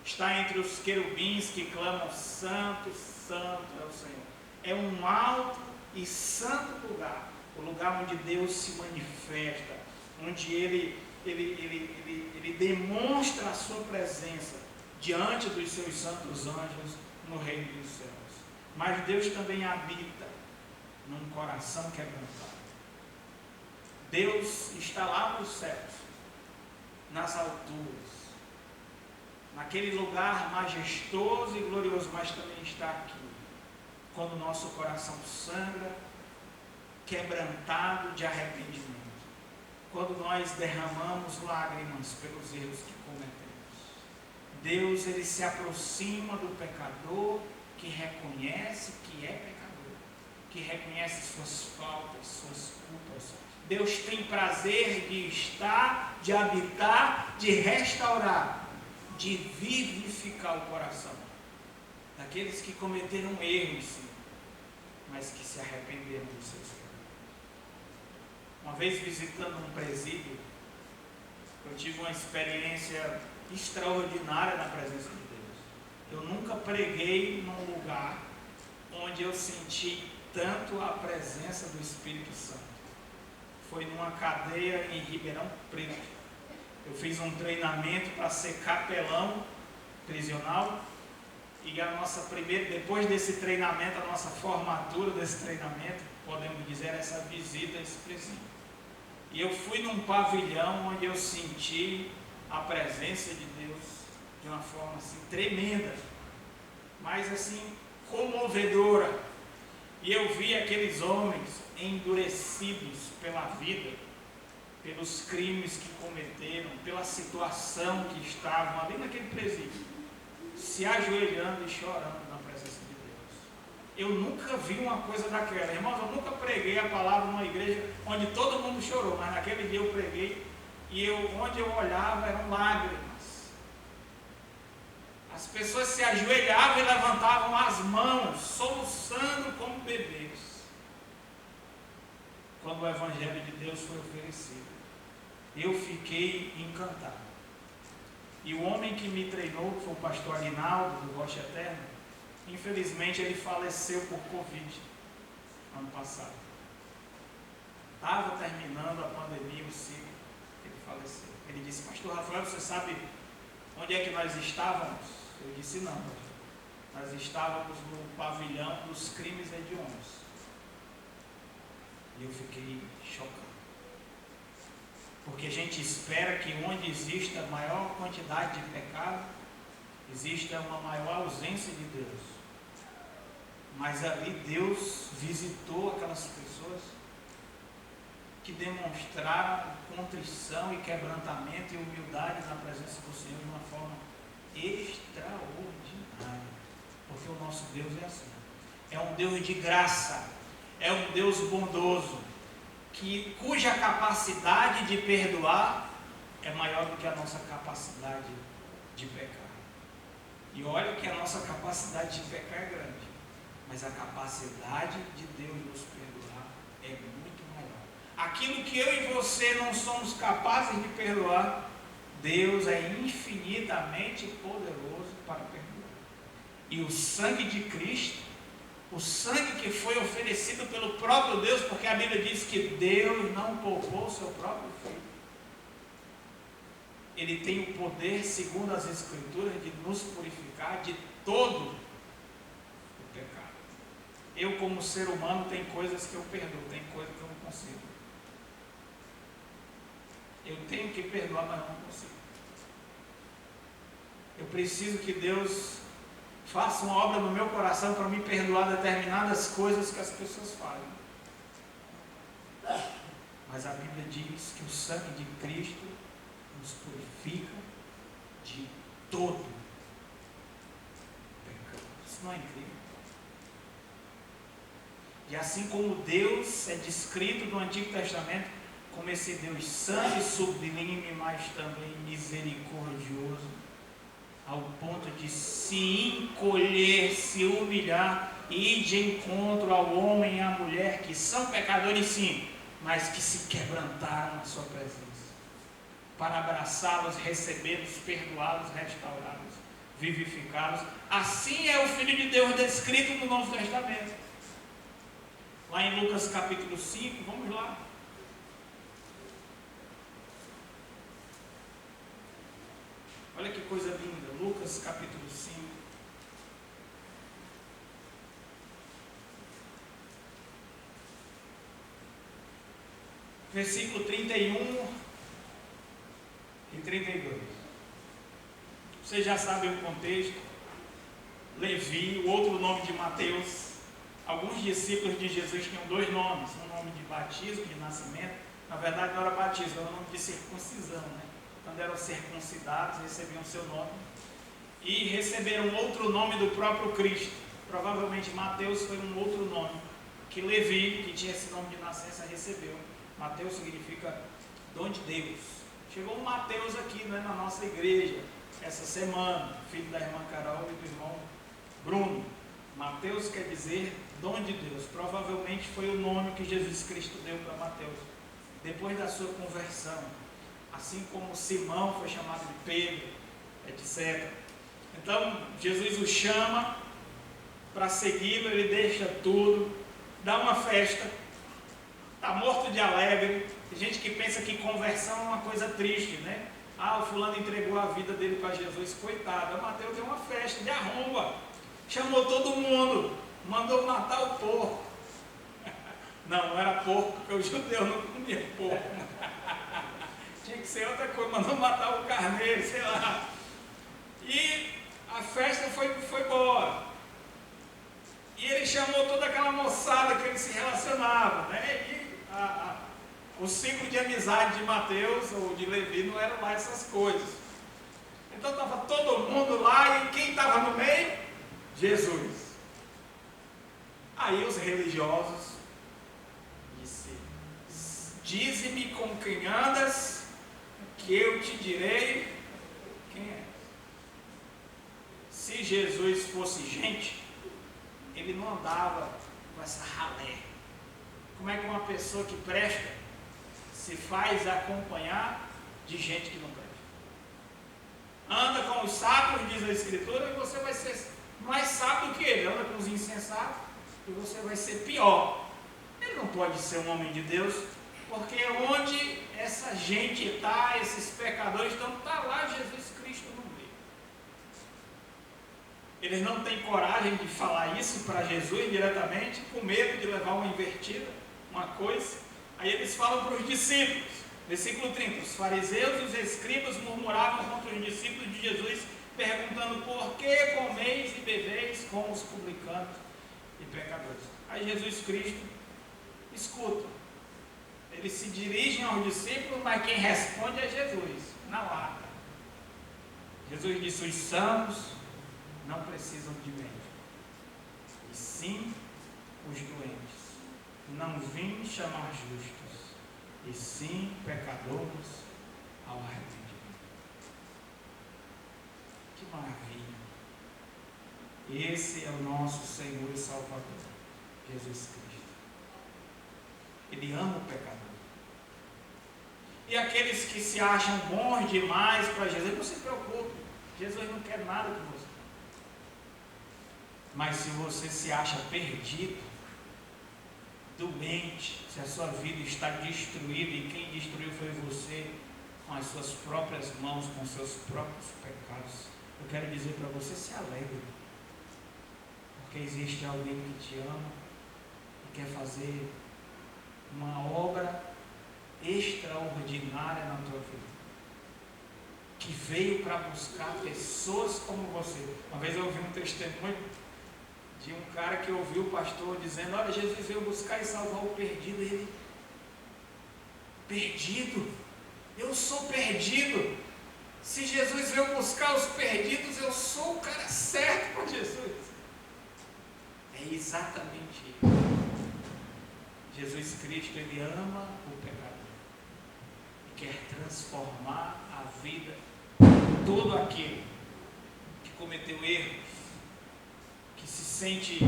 Está entre os querubins que clamam: santo, santo é o Senhor. É um alto e santo lugar, o lugar onde Deus se manifesta, onde Ele demonstra a sua presença diante dos seus santos anjos no reino dos céus. Mas Deus também habita num coração quebrantado. Deus está lá nos céus, nas alturas, naquele lugar majestoso e glorioso, mas também está aqui, quando o nosso coração sangra, quebrantado de arrependimento, quando nós derramamos lágrimas pelos erros que cometemos. Deus, Ele se aproxima do pecador que reconhece que é pecador, que reconhece suas faltas, suas culpas. Deus tem prazer de estar, de habitar, de restaurar, de vivificar o coração daqueles que cometeram erros, sim, mas que se arrependeram dos seus pecados. Uma vez visitando um presídio, eu tive uma experiência extraordinária na presença de Deus. Eu nunca preguei num lugar onde eu senti tanto a presença do Espírito Santo. Foi numa cadeia em Ribeirão Preto. Eu fiz um treinamento para ser capelão prisional. E a nossa primeira, depois desse treinamento, a nossa formatura desse treinamento, podemos dizer, essa visita a esse presídio. E eu fui num pavilhão onde eu senti a presença de Deus de uma forma assim tremenda, mas assim comovedora. E eu vi aqueles homens endurecidos pela vida, pelos crimes que cometeram, pela situação que estavam ali naquele presídio, se ajoelhando e chorando na presença de Deus. Eu nunca vi uma coisa daquela. Irmãos, eu nunca preguei a palavra numa igreja onde todo mundo chorou, mas naquele dia eu preguei e onde eu olhava eram lágrimas. As pessoas se ajoelhavam e levantavam as mãos, soluçando como bebês, quando o Evangelho de Deus foi oferecido. Eu fiquei encantado. E o homem que me treinou, que foi o pastor Aguinaldo, do Rocha Eterno, infelizmente ele faleceu por Covid, ano passado. Estava terminando a pandemia, o ciclo, ele faleceu. Ele disse: pastor Rafael, você sabe onde é que nós estávamos? Eu disse: não, nós estávamos no pavilhão dos crimes hediondos. E eu fiquei chocado. Porque a gente espera que onde exista maior quantidade de pecado, exista uma maior ausência de Deus. Mas ali Deus visitou aquelas pessoas que demonstraram contrição e quebrantamento e humildade na presença do Senhor de uma forma extraordinária. Porque o nosso Deus é assim. É um Deus de graça. É um Deus bondoso. Cuja capacidade de perdoar é maior do que a nossa capacidade de pecar. E olha que a nossa capacidade de pecar é grande, mas a capacidade de Deus nos perdoar é muito maior. Aquilo que eu e você não somos capazes de perdoar, Deus é infinitamente poderoso para perdoar. E o sangue de Cristo, o sangue que foi oferecido pelo próprio Deus, porque a Bíblia diz que Deus não poupou o seu próprio Filho. Ele tem o poder, segundo as Escrituras, de nos purificar de todo o pecado. Eu, como ser humano, tem coisas que eu perdoo, tem coisas que eu não consigo. Eu tenho que perdoar, mas não consigo. Eu preciso que Deus faça uma obra no meu coração para me perdoar determinadas coisas que as pessoas fazem. Mas a Bíblia diz que o sangue de Cristo nos purifica de todo pecado. Isso não é incrível? E assim como Deus é descrito no Antigo Testamento como esse Deus santo e sublime, mas também misericordioso, ao ponto de se encolher, se humilhar e ir de encontro ao homem e à mulher que são pecadores sim, mas que se quebrantaram na sua presença, para abraçá-los, recebê-los, perdoá-los, restaurá-los, vivificá-los. Assim é o Filho de Deus descrito no Novo Testamento. Lá em Lucas capítulo 5, vamos lá. Olha que coisa linda, Lucas capítulo 5. Versículo 31 e 32. Vocês já sabem o contexto. Levi, o outro nome de Mateus. Alguns discípulos de Jesus tinham dois nomes, um nome de batismo, de nascimento. Na verdade não era batismo, era o nome de circuncisão, né? Quando eram circuncidados, recebiam seu nome. E receberam outro nome do próprio Cristo. Provavelmente Mateus foi um outro nome que Levi, que tinha esse nome de nascença, recebeu. Mateus significa dom de Deus. Chegou um Mateus aqui, né, na nossa igreja essa semana, filho da irmã Carol e do irmão Bruno. Mateus quer dizer dom de Deus. Provavelmente foi o nome que Jesus Cristo deu para Mateus depois da sua conversão, assim como Simão foi chamado de Pedro, etc. Então Jesus o chama para segui-lo, ele deixa tudo, dá uma festa, está morto de alegre. Tem gente que pensa que conversão é uma coisa triste, né? Ah, o fulano entregou a vida dele para Jesus, coitado. Mateus deu uma festa de arromba, chamou todo mundo, mandou matar o porco. Não era porco, porque o judeu não comia porco. Tinha que ser outra coisa, mandou matar o carneiro, sei lá. E a festa foi boa. E ele chamou toda aquela moçada que ele se relacionava, né? E o ciclo de amizade de Mateus ou de Levi não eram lá essas coisas. Então estava todo mundo lá e quem estava no meio? Jesus. Aí os religiosos disseram: dize-me com quem andas, que eu te direi quem é. Se Jesus fosse gente, ele não andava com essa ralé, Como é que uma pessoa que presta se faz acompanhar de gente que não presta? Anda com os sábios, diz a Escritura, e você vai ser mais sábio que ele. Anda com os insensatos e você vai ser pior. Ele não pode ser um homem de Deus, porque onde essa gente está, esses pecadores estão, está lá Jesus Cristo no meio. Eles não têm coragem de falar isso para Jesus diretamente, com medo de levar uma invertida, uma coisa. Aí eles falam para os discípulos, versículo 30, os fariseus e os escribas murmuravam contra os discípulos de Jesus, perguntando: por que comeis e bebeis com os publicanos e pecadores? Aí Jesus Cristo escuta. Eles se dirigem aos discípulos, mas quem responde é Jesus, na lata. Jesus disse: os sãos não precisam de médico, e sim os doentes. Não vim chamar justos, e sim pecadores ao arrependimento. Que maravilha! Esse é o nosso Senhor e Salvador, Jesus Cristo. Ele ama o pecador. E aqueles que se acham bons demais para Jesus, não se preocupe, Jesus não quer nada com você. Mas se você se acha perdido, doente, se a sua vida está destruída e quem destruiu foi você, com as suas próprias mãos, com seus próprios pecados, eu quero dizer para você: se alegre, porque existe alguém que te ama e quer fazer uma obra extraordinária na tua vida, que veio para buscar pessoas como você. Uma vez eu ouvi um testemunho de um cara que ouviu o pastor dizendo: olha, Jesus veio buscar e salvar o perdido. E ele: perdido? Eu sou perdido. Se Jesus veio buscar os perdidos, eu sou o cara certo para Jesus. É exatamente isso. Jesus Cristo, Ele ama o pecador e quer transformar a vida de todo aquele que cometeu erros, que se sente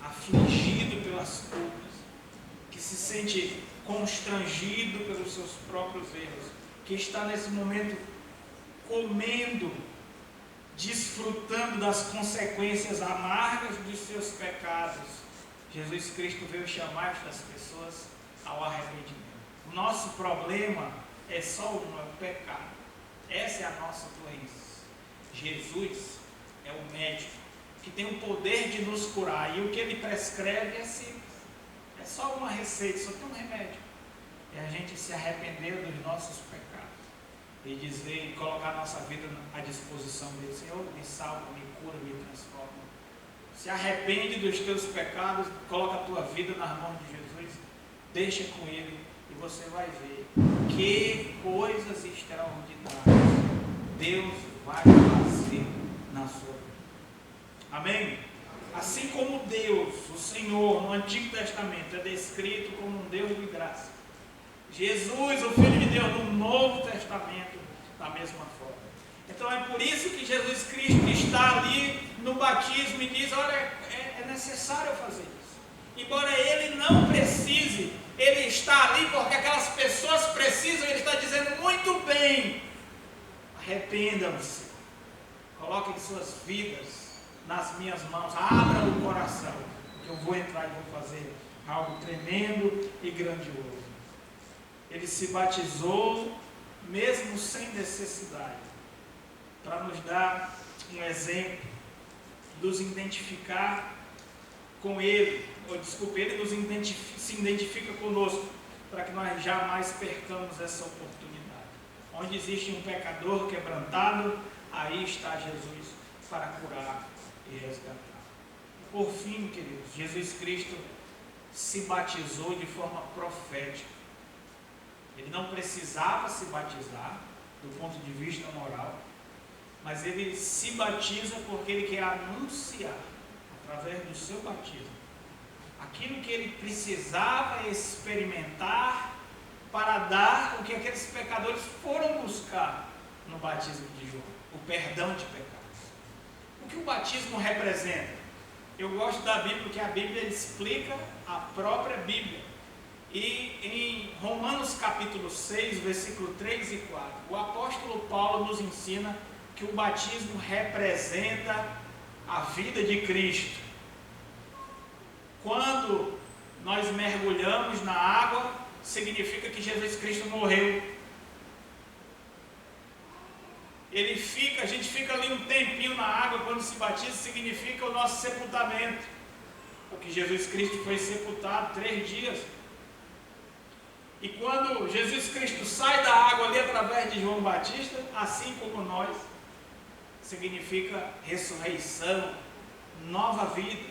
afligido pelas culpas, que se sente constrangido pelos seus próprios erros, que está nesse momento comendo, desfrutando das consequências amargas dos seus pecados. Jesus Cristo veio chamar estas pessoas ao arrependimento. O nosso problema é só um, é o pecado. Essa é a nossa doença. Jesus é o médico que tem o poder de nos curar, e o que Ele prescreve é simples. É só uma receita, só tem um remédio. É a gente se arrepender dos nossos pecados e dizer, colocar a nossa vida à disposição dele. Senhor, me salva, me cura, me transforma. Se arrepende dos teus pecados, coloca a tua vida nas mãos de Jesus, deixa com Ele e você vai ver que coisas extraordinárias Deus vai fazer na sua vida. Amém? Assim como Deus, o Senhor, no Antigo Testamento é descrito como um Deus de graça, Jesus, o Filho de Deus, no Novo Testamento, da mesma forma. Então é por isso que Jesus Cristo está ali no batismo e diz: olha, é necessário fazer isso. Embora Ele não precise, Ele está ali porque aquelas pessoas precisam. Ele está dizendo: muito bem, arrependam-se, coloquem suas vidas nas minhas mãos, abram o coração, que eu vou entrar e vou fazer algo tremendo e grandioso. Ele se batizou mesmo sem necessidade, para nos dar um exemplo, nos identificar com Ele, Ele se identifica conosco, para que nós jamais percamos essa oportunidade. Onde existe um pecador quebrantado, aí está Jesus para curar e resgatar. Por fim, queridos, Jesus Cristo se batizou de forma profética. Ele não precisava se batizar do ponto de vista moral, mas Ele se batiza porque Ele quer anunciar, através do seu batismo, aquilo que Ele precisava experimentar para dar o que aqueles pecadores foram buscar no batismo de João: o perdão de pecados. O que o batismo representa? Eu gosto da Bíblia porque a Bíblia explica a própria Bíblia. E em Romanos capítulo 6, versículo 3 e 4, o apóstolo Paulo nos ensina que o batismo representa a vida de Cristo. Quando nós mergulhamos na água, significa que Jesus Cristo morreu. A gente fica ali um tempinho na água quando se batiza, significa o nosso sepultamento, porque Jesus Cristo foi sepultado 3 dias. E quando Jesus Cristo sai da água ali através de João Batista, assim como nós, significa ressurreição, nova vida.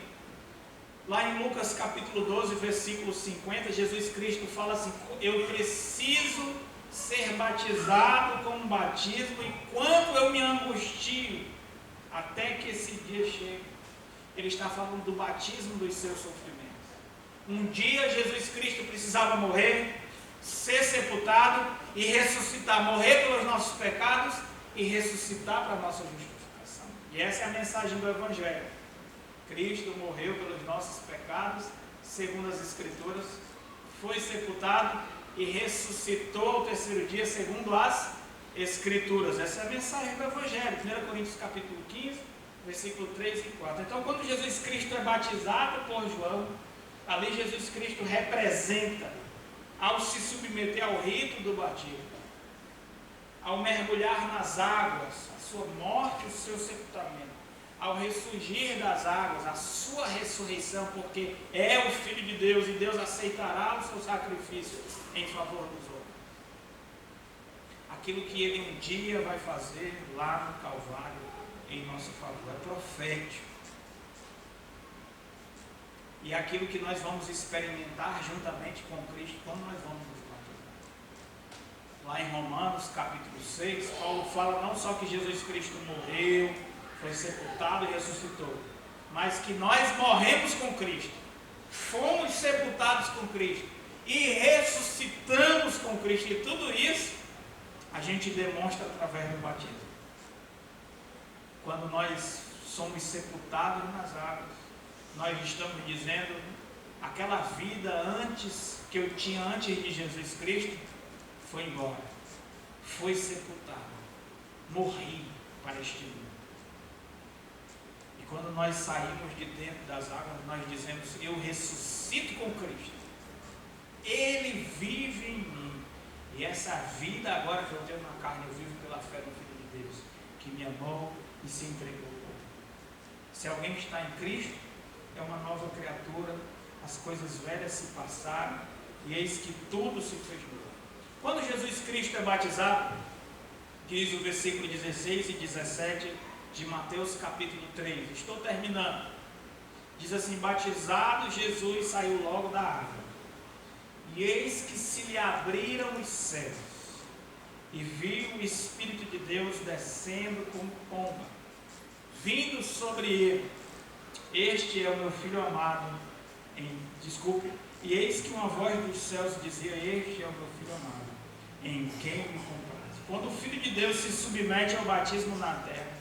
Lá em Lucas capítulo 12, versículo 50, Jesus Cristo fala assim: eu preciso ser batizado com um batismo enquanto eu me angustio, até que esse dia chegue. Ele está falando do batismo dos seus sofrimentos. Um dia Jesus Cristo precisava morrer, ser sepultado e ressuscitar, morrer pelos nossos pecados e ressuscitar para a nossa justificação. E essa é a mensagem do Evangelho. Cristo morreu pelos nossos pecados, segundo as Escrituras, foi sepultado e ressuscitou ao 3º dia, segundo as Escrituras. Essa é a mensagem do Evangelho. 1 Coríntios capítulo 15, versículo 3 e 4. Então, quando Jesus Cristo é batizado por João, ali Jesus Cristo representa, ao se submeter ao rito do batismo, ao mergulhar nas águas, a sua morte e o seu sepultamento, ao ressurgir das águas, a sua ressurreição, porque é o Filho de Deus e Deus aceitará o seu sacrifício em favor dos outros. Aquilo que Ele um dia vai fazer lá no Calvário em nosso favor, é profético. E é aquilo que nós vamos experimentar juntamente com Cristo quando nós vamos nos batizar. Lá em Romanos capítulo 6, Paulo fala não só que Jesus Cristo morreu, foi sepultado e ressuscitou, mas que nós morremos com Cristo, fomos sepultados com Cristo e ressuscitamos com Cristo. E tudo isso a gente demonstra através do batismo. Quando nós somos sepultados nas águas, nós estamos dizendo: aquela vida que eu tinha antes de Jesus Cristo foi embora, foi sepultada, morri para este mundo. E quando nós saímos de dentro das águas, nós dizemos: eu ressuscito com Cristo, Ele vive em mim, e essa vida agora que eu tenho na carne, eu vivo pela fé no Filho de Deus, que me amou e se entregou por mim. Se alguém está em Cristo, é uma nova criatura, as coisas velhas se passaram, e eis que tudo se fez novo. Quando Jesus Cristo é batizado, diz o versículo 16 e 17 de Mateus capítulo 3, estou terminando, diz assim: batizado Jesus saiu logo da água, e eis que se lhe abriram os céus, e viu o Espírito de Deus descendo como pomba, vindo sobre ele. Este é o meu filho amado, e eis que uma voz dos céus dizia: este é o meu filho amado, em quem me comprazo. Quando o Filho de Deus se submete ao batismo na terra,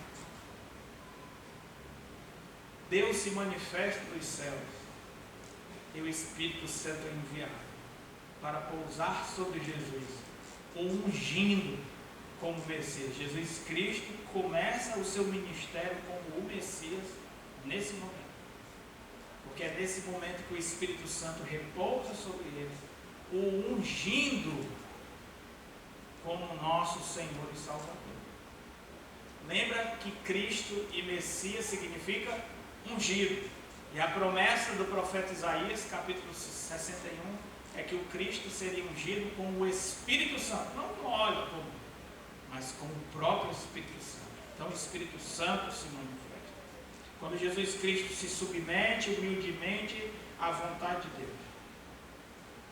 Deus se manifesta dos céus, e o Espírito Santo é enviado para pousar sobre Jesus, o ungindo como Messias. Jesus Cristo começa o seu ministério como o Messias nesse momento, porque é nesse momento que o Espírito Santo repousa sobre ele, o ungindo como nosso Senhor e Salvador. Lembra que Cristo e Messias significa ungido, e a promessa do profeta Isaías, capítulo 61, é que o Cristo seria ungido com o Espírito Santo, não com óleo comum, mas com o próprio Espírito Santo. Então o Espírito Santo se manifesta quando Jesus Cristo se submete humildemente à vontade de Deus.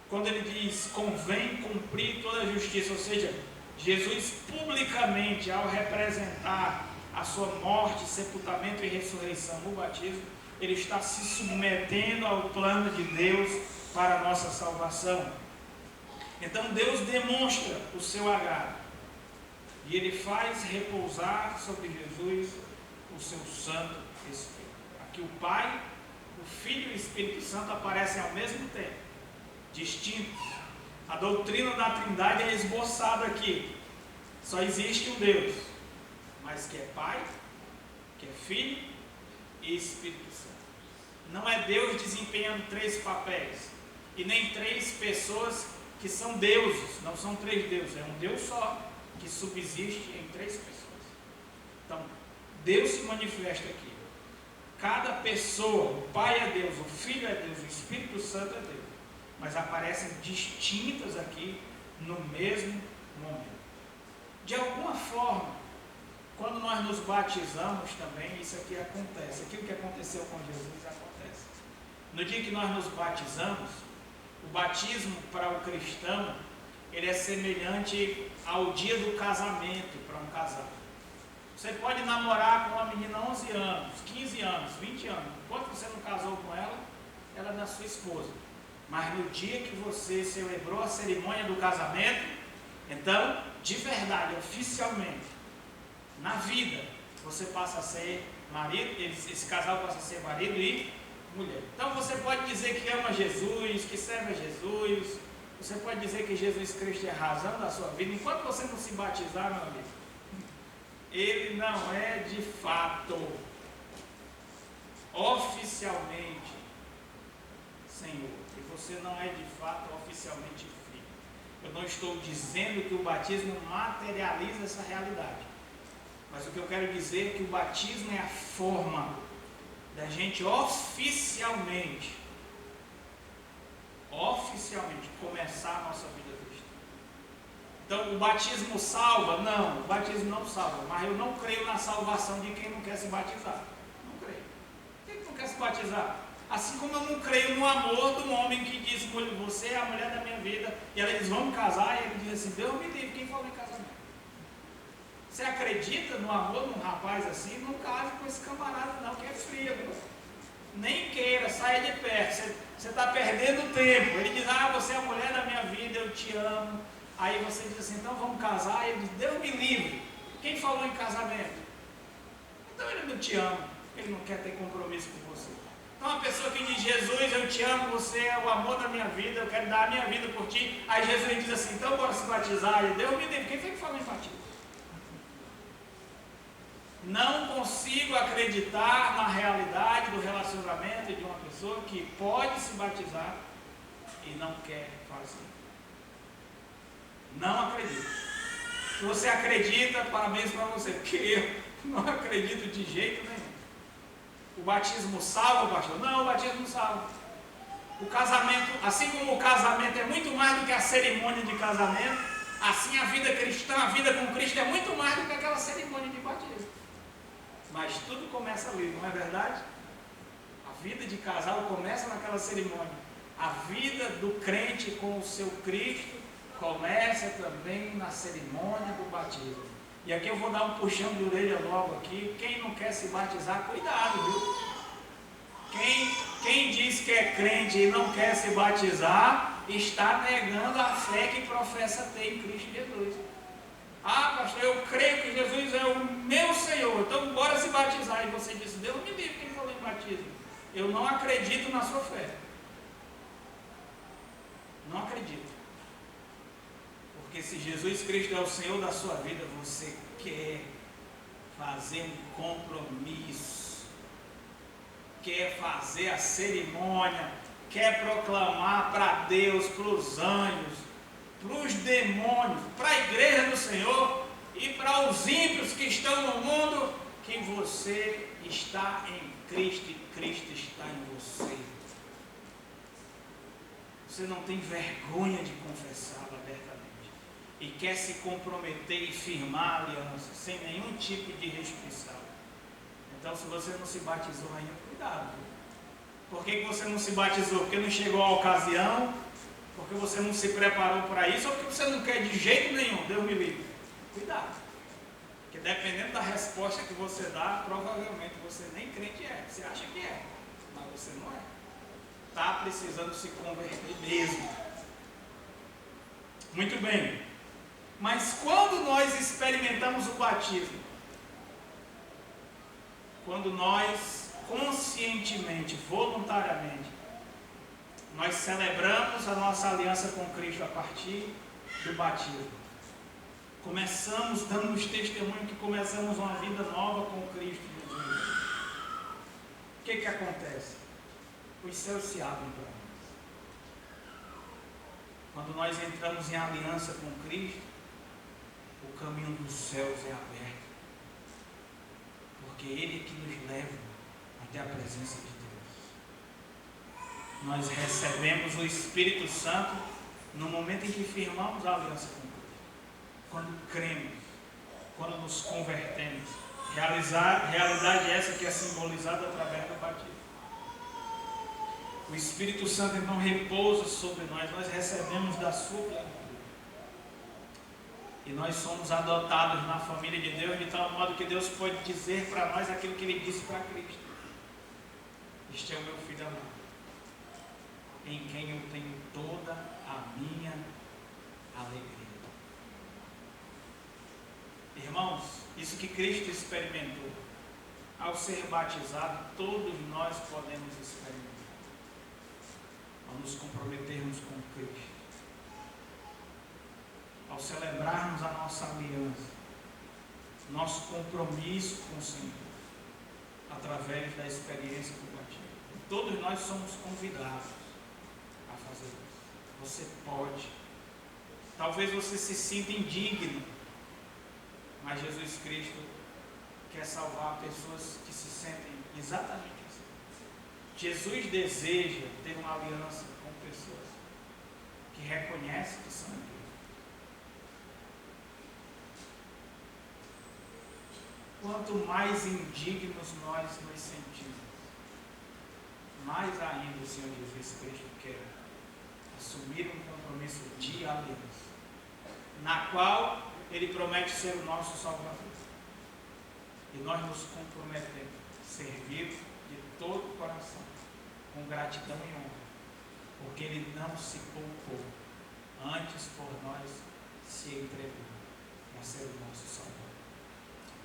Quando ele diz: convém cumprir toda a justiça, ou seja, Jesus publicamente, ao representar a sua morte, sepultamento e ressurreição no batismo, ele está se submetendo ao plano de Deus para a nossa salvação. Então Deus demonstra o seu agrado, e ele faz repousar sobre Jesus o seu Santo Espírito. Aqui o Pai o Filho e o Espírito Santo aparecem ao mesmo tempo, distintos. A doutrina da Trindade é esboçada aqui. Só existe um Deus, mas que é Pai, que é Filho e Espírito Santo. Não é Deus desempenhando 3 papéis, e nem 3 pessoas que são deuses, não são 3 deuses, é um Deus só, que subsiste em 3 pessoas. Então, Deus se manifesta aqui. Cada pessoa, o Pai é Deus, o Filho é Deus, o Espírito Santo é Deus, mas aparecem distintas aqui no mesmo momento. De alguma forma, quando nós nos batizamos também, isso aqui acontece. Aquilo que aconteceu com Jesus acontece. No dia que nós nos batizamos, o batismo para o cristão, ele é semelhante ao dia do casamento para um casal. Você pode namorar com uma menina 11 anos, 15 anos, 20 anos. Enquanto você não casou com ela, ela é da sua esposa. Mas no dia que você celebrou a cerimônia do casamento, então, de verdade, oficialmente, na vida, você passa a ser marido, esse casal passa a ser marido e mulher. Então você pode dizer que ama Jesus, que serve a Jesus, você pode dizer que Jesus Cristo é a razão da sua vida, enquanto você não se batizar, meu amigo, ele não é de fato, oficialmente, Senhor, e você não é de fato oficialmente filho. Eu não estou dizendo que o batismo materializa essa realidade. Mas o que eu quero dizer é que o batismo é a forma da gente oficialmente começar a nossa vida cristã. Então, o batismo salva? Não, o batismo não salva. Mas eu não creio na salvação de quem não quer se batizar. Não creio. Quem não quer se batizar? Assim como eu não creio no amor do homem que diz, você é a mulher da minha vida, e ela diz, vamos casar, e ele diz assim, Deus me livre, quem falou em casamento? Você acredita no amor de um rapaz assim? Não case com esse camarada não, que é frio, viu? Nem queira, saia de perto, você está perdendo tempo. Ele diz, você é a mulher da minha vida, eu te amo. Aí você diz assim, então vamos casar. E ele diz, Deus me livre, quem falou em casamento? Então ele não te ama, ele não quer ter compromisso com você. Então uma pessoa que diz, Jesus, eu te amo, você é o amor da minha vida, eu quero dar a minha vida por ti. Aí Jesus diz assim, então bora se batizar. E Deus me livre, quem foi que falou em batismo? Não consigo acreditar na realidade do relacionamento de uma pessoa que pode se batizar e não quer fazer. Não acredito. Se você acredita, parabéns para você, porque eu não acredito de jeito nenhum. O batismo salva, pastor? Não, o batismo não salva. O casamento, assim como o casamento é muito mais do que a cerimônia de casamento, assim a vida cristã, a vida com Cristo é muito mais do que aquela cerimônia de batismo. Mas tudo começa ali, não é verdade? A vida de casal começa naquela cerimônia. A vida do crente com o seu Cristo começa também na cerimônia do batismo. E aqui eu vou dar um puxão de orelha logo aqui. Quem não quer se batizar, cuidado, viu? Quem diz que é crente e não quer se batizar, está negando a fé que professa ter em Cristo Jesus. Pastor, eu creio que Jesus é o meu Senhor, então bora se batizar. E você diz, Deus me livre quem falou em batismo. Eu não acredito na sua fé. Não acredito. Porque se Jesus Cristo é o Senhor da sua vida, você quer fazer um compromisso, quer fazer a cerimônia, quer proclamar para Deus, para os anjos, para os demônios, para a igreja do Senhor e para os ímpios que estão no mundo, que você está em Cristo e Cristo está em você. Você não tem vergonha de confessá-lo abertamente e quer se comprometer e firmar a aliança sem nenhum tipo de restrição. Então, se você não se batizou ainda, cuidado. Por que você não se batizou? Porque não chegou a ocasião? Porque você não se preparou para isso? Ou porque você não quer de jeito nenhum? Deus me livre. Cuidado. Porque dependendo da resposta que você dá, provavelmente você nem crente é. Você acha que é, mas você não é. Está precisando se converter mesmo. Muito bem. Mas quando nós experimentamos o batismo? Quando nós conscientemente, voluntariamente, nós celebramos a nossa aliança com Cristo a partir do batismo. Começamos, damos testemunho que começamos uma vida nova com Cristo Jesus. O que acontece? Os céus se abrem para nós. Quando nós entramos em aliança com Cristo, o caminho dos céus é aberto. Porque Ele é que nos leva até a presença de Deus. Nós recebemos o Espírito Santo no momento em que firmamos a aliança com Cristo. Quando cremos, quando nos convertemos. Realidade essa que é simbolizada através do batismo. O Espírito Santo então repousa sobre nós, nós recebemos da sua plenitude. E nós somos adotados na família de Deus, de tal modo que Deus pode dizer para nós aquilo que Ele disse para Cristo. Este é o meu filho amado, em quem eu tenho toda a minha alegria. Irmãos, isso que Cristo experimentou, ao ser batizado, todos nós podemos experimentar. Ao nos comprometermos com Cristo, ao celebrarmos a nossa aliança, nosso compromisso com o Senhor, através da experiência do batismo. Todos nós somos convidados a fazer isso. Você pode. Talvez você se sinta indigno, mas Jesus Cristo quer salvar pessoas que se sentem exatamente assim. Jesus deseja ter uma aliança com pessoas que reconhecem que são Deus. Quanto mais indignos nós nos sentimos, mais ainda o Senhor Jesus Cristo quer assumir um compromisso de aliança, na qual Ele promete ser o nosso Salvador. E nós nos comprometemos a servir de todo o coração, com gratidão e honra, porque Ele não se poupou, antes por nós se entregou para ser o nosso Salvador.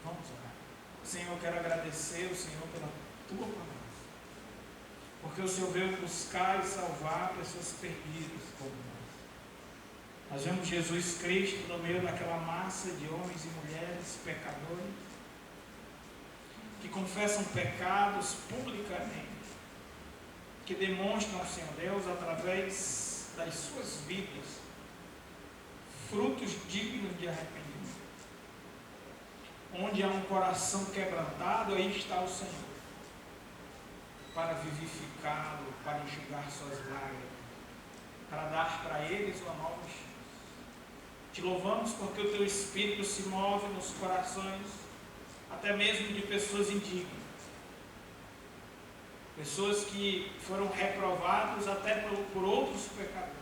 Vamos orar. Senhor, eu quero agradecer o Senhor pela tua promessa, porque o Senhor veio buscar e salvar pessoas perdidas como nós. Nós vemos Jesus Cristo no meio daquela massa de homens e mulheres pecadores que confessam pecados publicamente, que demonstram, Senhor Deus, através das suas vidas, frutos dignos de arrependimento. Onde há um coração quebrantado, aí está o Senhor, para vivificá-lo, para enxugar suas lágrimas, para dar para eles uma nova chance. Te louvamos porque o Teu Espírito se move nos corações, até mesmo de pessoas indignas, pessoas que foram reprovadas até por outros pecadores,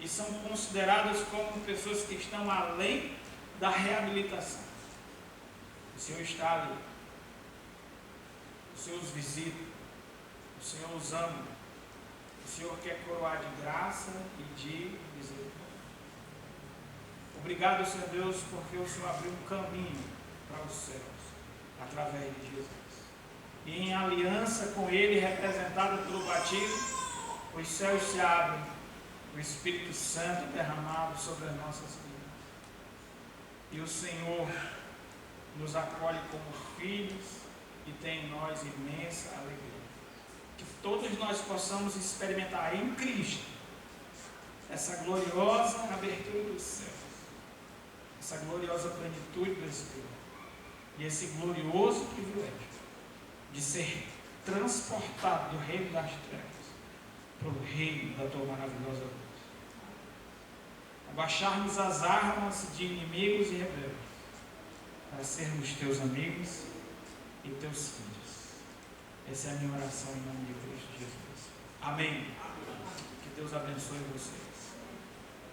e são consideradas como pessoas que estão além da reabilitação. O Senhor está ali, o Senhor os visita, o Senhor os ama, o Senhor quer coroar de graça e de misericórdia. Obrigado, Senhor Deus, porque o Senhor abriu um caminho para os céus, através de Jesus. E em aliança com Ele, representado pelo batismo, os céus se abrem, o Espírito Santo é derramado sobre as nossas vidas. E o Senhor nos acolhe como filhos e tem em nós imensa alegria. Que todos nós possamos experimentar em Cristo essa gloriosa abertura dos céus, essa gloriosa plenitude do Espírito e esse glorioso privilégio de ser transportado do reino das trevas para o reino da Tua maravilhosa luz. Abaixarmos as armas de inimigos e rebeldes, para sermos Teus amigos e Teus filhos. Essa é a minha oração em nome de Cristo Jesus. Amém. Que Deus abençoe vocês.